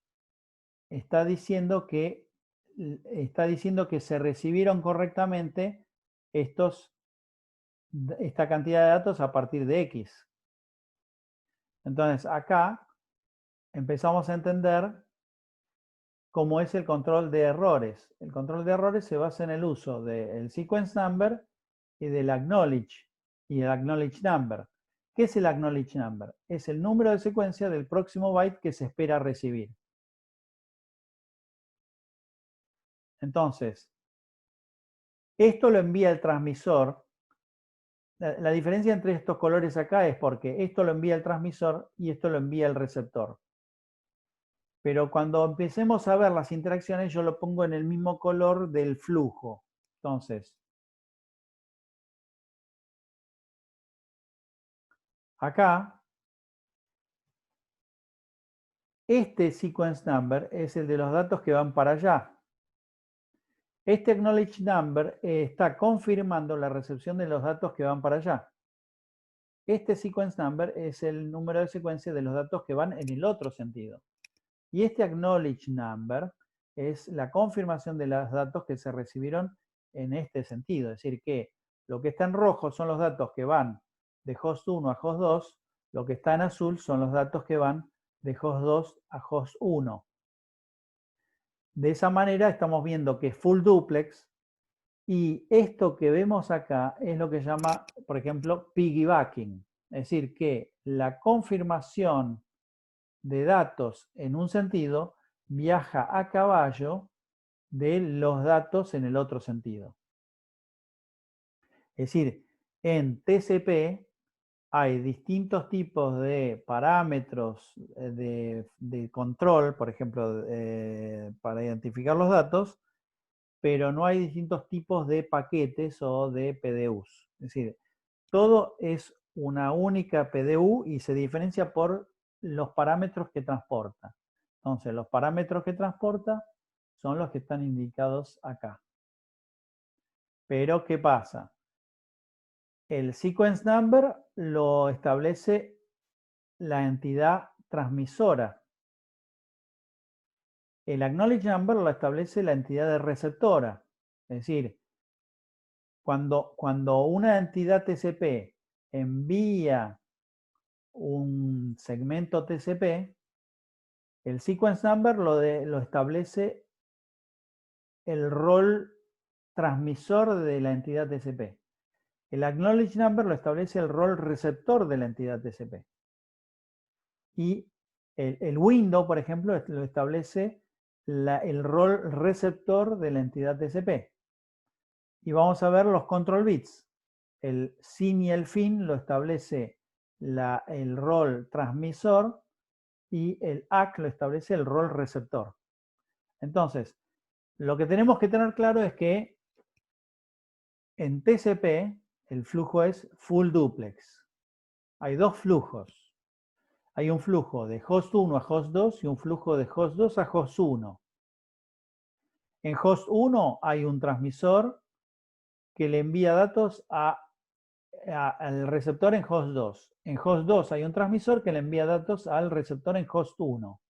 está diciendo que se recibieron correctamente esta cantidad de datos a partir de X. Entonces, acá empezamos a entender cómo es el control de errores. El control de errores se basa en el uso del sequence number y del acknowledge y el acknowledge number. ¿Qué es el acknowledge number? Es el número de secuencia del próximo byte que se espera recibir. Entonces, esto lo envía el transmisor. La diferencia entre estos colores acá es porque esto lo envía el transmisor y esto lo envía el receptor. Pero cuando empecemos a ver las interacciones, yo lo pongo en el mismo color del flujo. Entonces, acá, este sequence number es el de los datos que van para allá. Este acknowledge number está confirmando la recepción de los datos que van para allá. Este sequence number es el número de secuencia de los datos que van en el otro sentido. Y este acknowledge number es la confirmación de los datos que se recibieron en este sentido. Es decir, que lo que está en rojo son los datos que van de host 1 a host 2, lo que está en azul son los datos que van de host 2 a host 1. De esa manera estamos viendo que es full duplex y esto que vemos acá es lo que se llama, por ejemplo, piggybacking. Es decir, que la confirmación de datos en un sentido viaja a caballo de los datos en el otro sentido. Es decir, en TCP hay distintos tipos de parámetros de control, por ejemplo, para identificar los datos, pero no hay distintos tipos de paquetes o de PDUs. Es decir, todo es una única PDU y se diferencia por los parámetros que transporta. Entonces, los parámetros que transporta son los que están indicados acá. Pero, ¿qué pasa? El sequence number lo establece la entidad transmisora. El acknowledge number lo establece la entidad de receptora. Es decir, cuando una entidad TCP envía un segmento TCP, el sequence number lo establece el rol transmisor de la entidad TCP. El acknowledge number lo establece el rol receptor de la entidad TCP. Y el window, por ejemplo, lo establece el rol receptor de la entidad TCP. Y vamos a ver los control bits. El sin y el fin lo establece el rol transmisor y el ACK lo establece el rol receptor. Entonces, lo que tenemos que tener claro es que en TCP el flujo es full duplex. Hay dos flujos. Hay un flujo de host 1 a host 2 y un flujo de host 2 a host 1. En host 1 hay un transmisor que le envía datos al receptor en host 2. En host 2 hay un transmisor que le envía datos al receptor en host 1.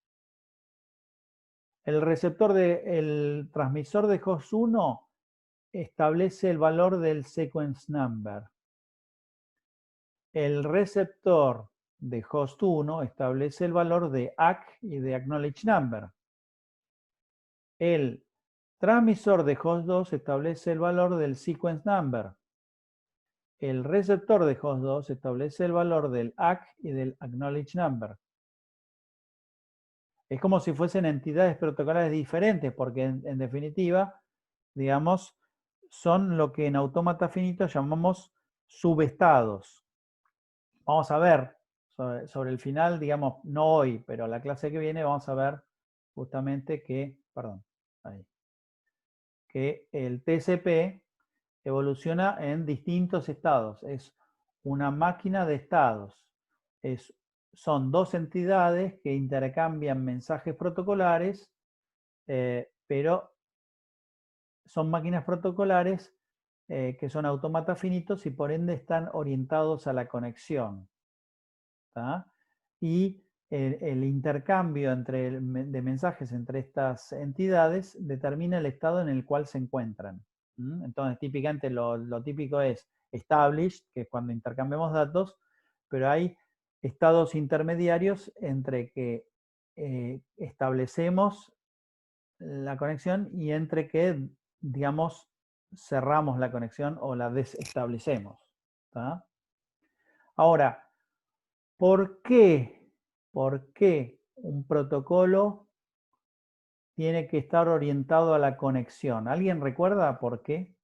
El transmisor de host 1 establece el valor del sequence number. El receptor de host 1 establece el valor de ACK y de acknowledge number. El transmisor de host 2 establece el valor del sequence number. El receptor de host 2 establece el valor del ACK y del acknowledge number. Es como si fuesen entidades protocolares diferentes, porque en definitiva, digamos, son lo que en autómata finito llamamos subestados. Vamos a ver sobre el final, digamos, no hoy, pero la clase que viene vamos a ver justamente que el TCP evoluciona en distintos estados. Es una máquina de estados. Son dos entidades que intercambian mensajes protocolares pero son máquinas protocolares que son autómatas finitos y por ende están orientados a la conexión. ¿Tá? Y el intercambio de mensajes entre estas entidades determina el estado en el cual se encuentran. Entonces, típicamente lo típico es established, que es cuando intercambiamos datos, pero hay estados intermediarios entre que establecemos la conexión y entre que, digamos, cerramos la conexión o la desestablecemos. ¿Tá? Ahora, ¿por qué un protocolo tiene que estar orientado a la conexión? ¿Alguien recuerda por qué?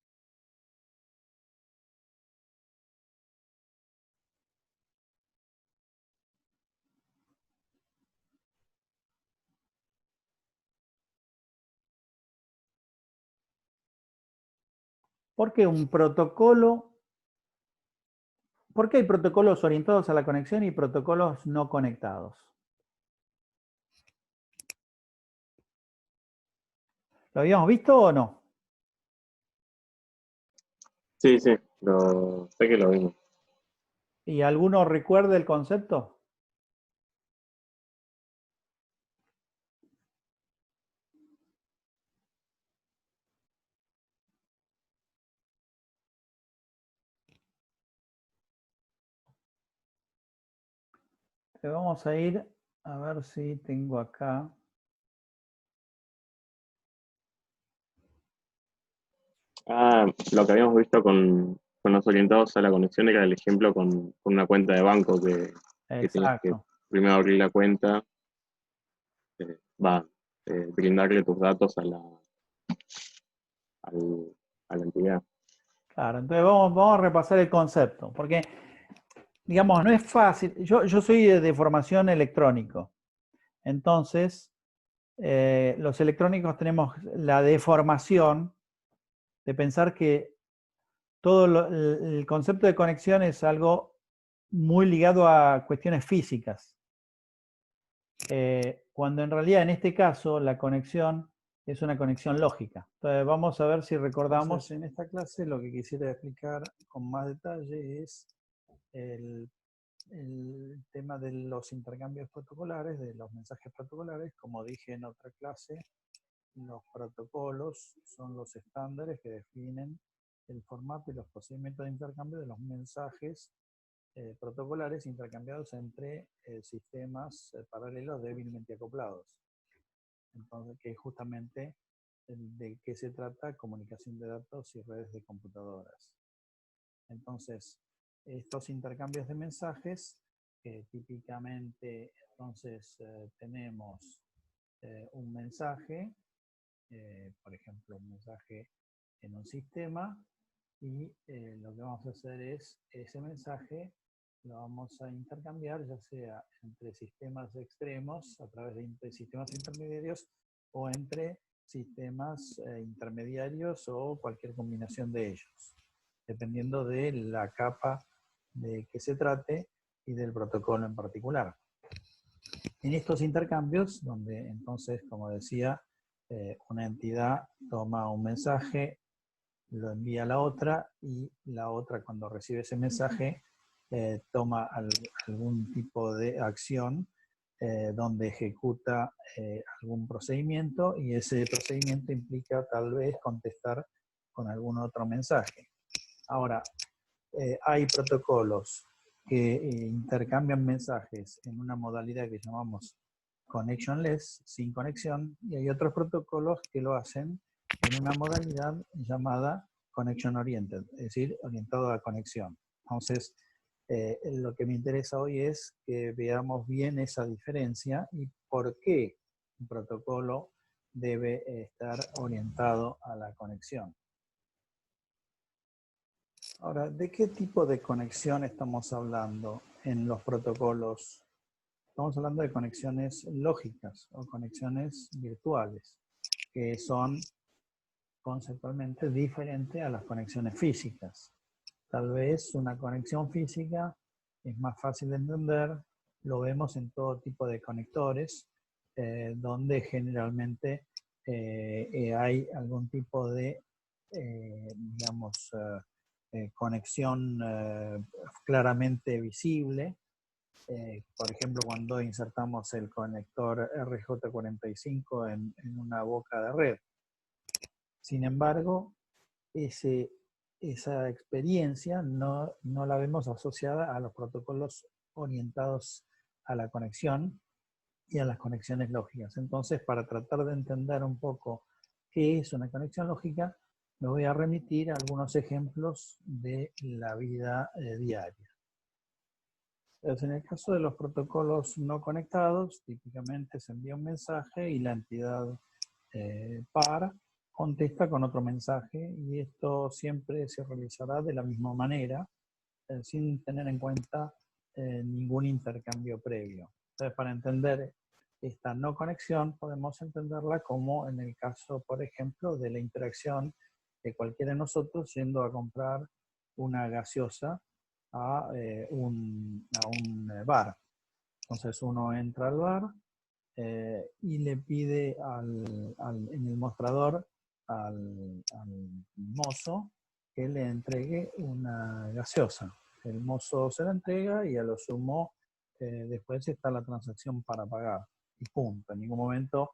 ¿Por qué un protocolo? ¿Por qué hay protocolos orientados a la conexión y protocolos no conectados? ¿Lo habíamos visto o no? Sí, sí, sé que lo vimos. ¿Y alguno recuerda el concepto? Vamos a ir a ver si tengo acá. Ah, lo que habíamos visto con los orientados a la conexión era el ejemplo con una cuenta de banco que tenías que Exacto. primero abrir la cuenta, brindarle tus datos a la entidad. Claro, entonces vamos a repasar el concepto, porque, digamos, no es fácil. Yo soy de formación electrónico, entonces los electrónicos tenemos la deformación de pensar que todo el concepto de conexión es algo muy ligado a cuestiones físicas, cuando en realidad en este caso la conexión es una conexión lógica. Entonces vamos a ver si recordamos. En esta clase lo que quisiera explicar con más detalle es el tema de los intercambios protocolares, de los mensajes protocolares. Como dije en otra clase, los protocolos son los estándares que definen el formato y los procedimientos de intercambio de los mensajes protocolares intercambiados entre sistemas paralelos débilmente acoplados. Entonces, que es justamente de qué se trata: comunicación de datos y redes de computadoras. Entonces, estos intercambios de mensajes, típicamente, entonces, tenemos un mensaje, por ejemplo, un mensaje en un sistema, y lo que vamos a hacer es ese mensaje lo vamos a intercambiar ya sea entre sistemas extremos a través de sistemas intermediarios o entre sistemas intermediarios o cualquier combinación de ellos, dependiendo de la capa de que se trate y del protocolo en particular. En estos intercambios, donde entonces, como decía, una entidad toma un mensaje, lo envía a la otra, y la otra, cuando recibe ese mensaje, toma algún tipo de acción donde ejecuta algún procedimiento, y ese procedimiento implica tal vez contestar con algún otro mensaje. Ahora, hay protocolos que intercambian mensajes en una modalidad que llamamos connectionless, sin conexión, y hay otros protocolos que lo hacen en una modalidad llamada connection oriented, es decir, orientado a la conexión. Entonces, lo que me interesa hoy es que veamos bien esa diferencia y por qué un protocolo debe estar orientado a la conexión. Ahora, ¿de qué tipo de conexión estamos hablando en los protocolos? Estamos hablando de conexiones lógicas o conexiones virtuales, que son conceptualmente diferentes a las conexiones físicas. Tal vez una conexión física es más fácil de entender, lo vemos en todo tipo de conectores, donde generalmente hay algún tipo de, digamos, conexión claramente visible. Por ejemplo, cuando insertamos el conector RJ45 en una boca de red. Sin embargo, esa experiencia no la vemos asociada a los protocolos orientados a la conexión y a las conexiones lógicas. Entonces, para tratar de entender un poco qué es una conexión lógica, me voy a remitir a algunos ejemplos de la vida diaria. Entonces, en el caso de los protocolos no conectados, típicamente se envía un mensaje y la entidad par contesta con otro mensaje, y esto siempre se realizará de la misma manera, sin tener en cuenta ningún intercambio previo. Entonces, para entender esta no conexión, podemos entenderla como en el caso, por ejemplo, de la interacción de cualquiera de nosotros yendo a comprar una gaseosa a un bar. Entonces uno entra al bar y le pide en el mostrador al mozo que le entregue una gaseosa. El mozo se la entrega y a lo sumo después está la transacción para pagar. Y punto. En ningún momento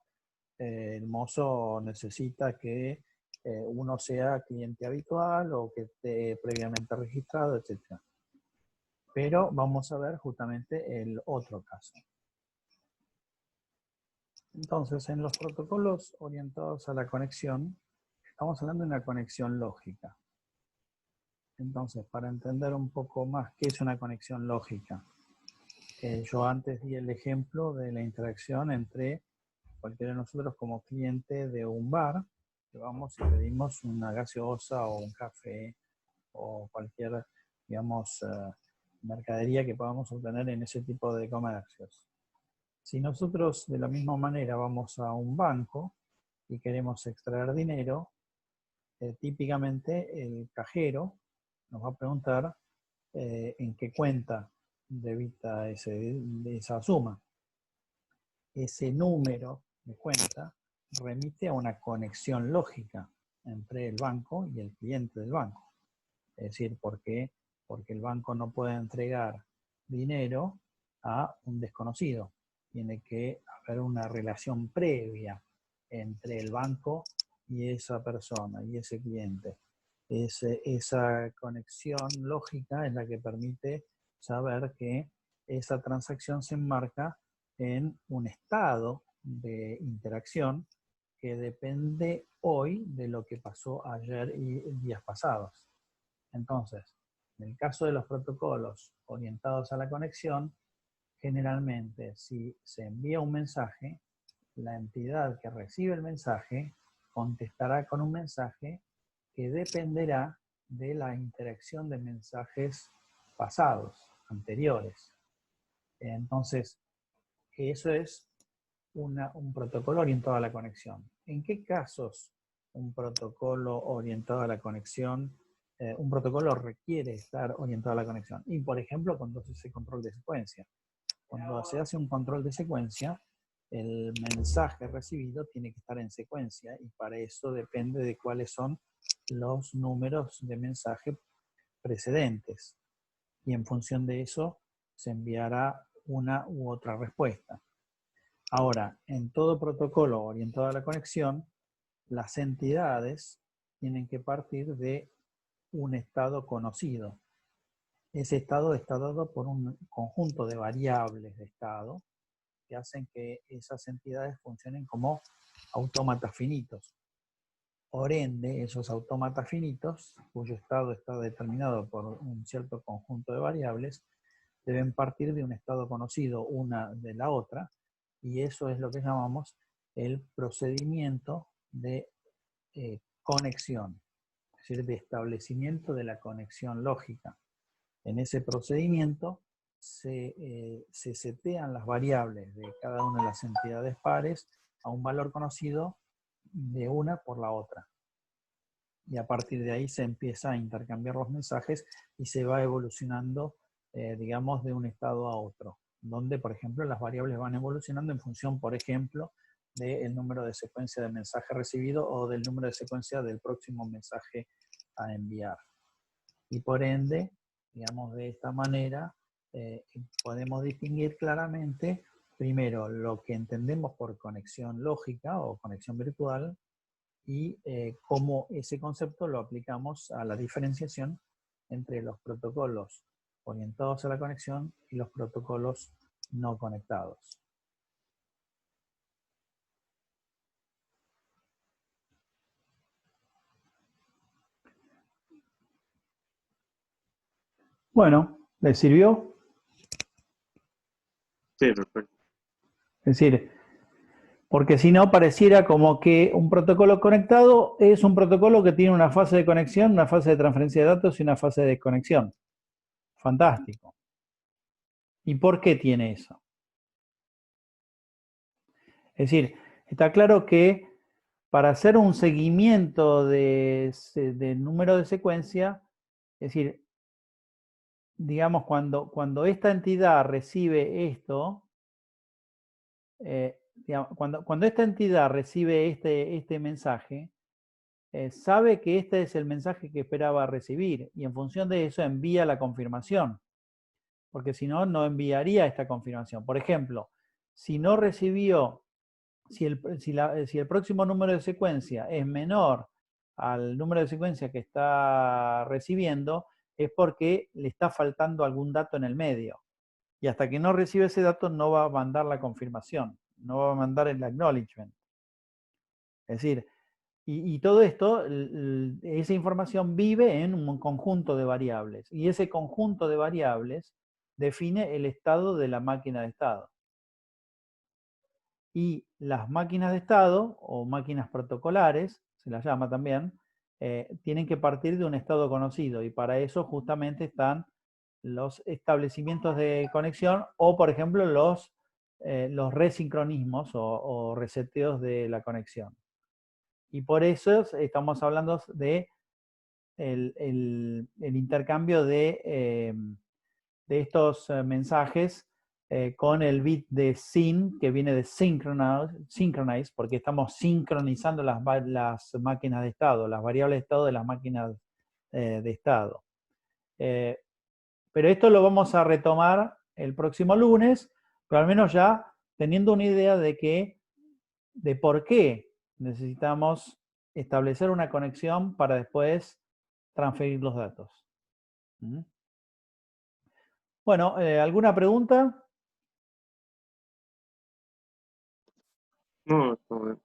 el mozo necesita que uno sea cliente habitual o que esté previamente registrado, etc. Pero vamos a ver justamente el otro caso. Entonces, en los protocolos orientados a la conexión, estamos hablando de una conexión lógica. Entonces, para entender un poco más qué es una conexión lógica, yo antes di el ejemplo de la interacción entre cualquiera de nosotros como cliente de un bar, que vamos y pedimos una gaseosa o un café o cualquier, digamos, mercadería que podamos obtener en ese tipo de comercios. Si nosotros de la misma manera vamos a un banco y queremos extraer dinero, típicamente el cajero nos va a preguntar en qué cuenta debita esa suma. Ese número de cuenta remite a una conexión lógica entre el banco y el cliente del banco. Es decir, ¿por qué? Porque el banco no puede entregar dinero a un desconocido. Tiene que haber una relación previa entre el banco y esa persona, y ese cliente. Esa conexión lógica es la que permite saber que esa transacción se enmarca en un estado de interacción que depende hoy de lo que pasó ayer y días pasados. Entonces, en el caso de los protocolos orientados a la conexión, generalmente si se envía un mensaje, la entidad que recibe el mensaje contestará con un mensaje que dependerá de la interacción de mensajes pasados, anteriores. Entonces, eso es un protocolo orientado a la conexión. ¿En qué casos un protocolo orientado a la conexión, un protocolo requiere estar orientado a la conexión? Y, por ejemplo, cuando se hace control de secuencia. Cuando se hace un control de secuencia, el mensaje recibido tiene que estar en secuencia, y para eso depende de cuáles son los números de mensaje precedentes. Y en función de eso se enviará una u otra respuesta. Ahora, en todo protocolo orientado a la conexión, las entidades tienen que partir de un estado conocido. Ese estado está dado por un conjunto de variables de estado que hacen que esas entidades funcionen como autómatas finitos. Por ende, esos autómatas finitos, cuyo estado está determinado por un cierto conjunto de variables, deben partir de un estado conocido una de la otra, y eso es lo que llamamos el procedimiento de conexión, es decir, de establecimiento de la conexión lógica. En ese procedimiento se setean las variables de cada una de las entidades pares a un valor conocido de una por la otra. Y a partir de ahí se empieza a intercambiar los mensajes y se va evolucionando, digamos, de un estado a otro, donde, por ejemplo, las variables van evolucionando en función, por ejemplo, del número de secuencia del mensaje recibido o del número de secuencia del próximo mensaje a enviar. Y por ende, digamos de esta manera, podemos distinguir claramente, primero, lo que entendemos por conexión lógica o conexión virtual y cómo ese concepto lo aplicamos a la diferenciación entre los protocolos orientados a la conexión y los protocolos no conectados. Bueno, ¿les sirvió? Sí, perfecto. Es decir, porque si no pareciera como que un protocolo conectado es un protocolo que tiene una fase de conexión, una fase de transferencia de datos y una fase de desconexión. Fantástico. ¿Y por qué tiene eso? Es decir, está claro que para hacer un seguimiento de número de secuencia, es decir, digamos, cuando esta entidad recibe esto, digamos, cuando esta entidad recibe este mensaje, sabe que este es el mensaje que esperaba recibir y en función de eso envía la confirmación, porque si no, no enviaría esta confirmación. Por ejemplo, si no recibió, si el próximo número de secuencia es menor al número de secuencia que está recibiendo, es porque le está faltando algún dato en el medio. Y hasta que no recibe ese dato no va a mandar la confirmación, no va a mandar el acknowledgement. Es decir, y todo esto, esa información vive en un conjunto de variables. Y ese conjunto de variables define el estado de la máquina de estado. Y las máquinas de estado, o máquinas protocolares, se las llama también, tienen que partir de un estado conocido. Y para eso justamente están los establecimientos de conexión o, por ejemplo, los resincronismos o reseteos de la conexión. Y por eso estamos hablando de el intercambio de estos mensajes con el bit de syn, que viene de synchronize, porque estamos sincronizando las máquinas de estado, las variables de estado de las máquinas de estado. Pero esto lo vamos a retomar el próximo lunes, pero al menos ya teniendo una idea de por qué necesitamos establecer una conexión para después transferir los datos. Bueno, ¿alguna pregunta? No, todo bien.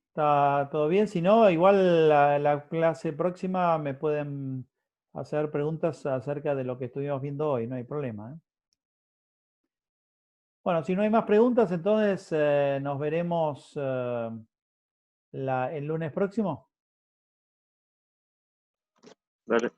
¿Está todo bien? Si no, igual la clase próxima me pueden hacer preguntas acerca de lo que estuvimos viendo hoy, no hay problema. Bueno, si no hay más preguntas, entonces nos veremos el lunes próximo. Dale.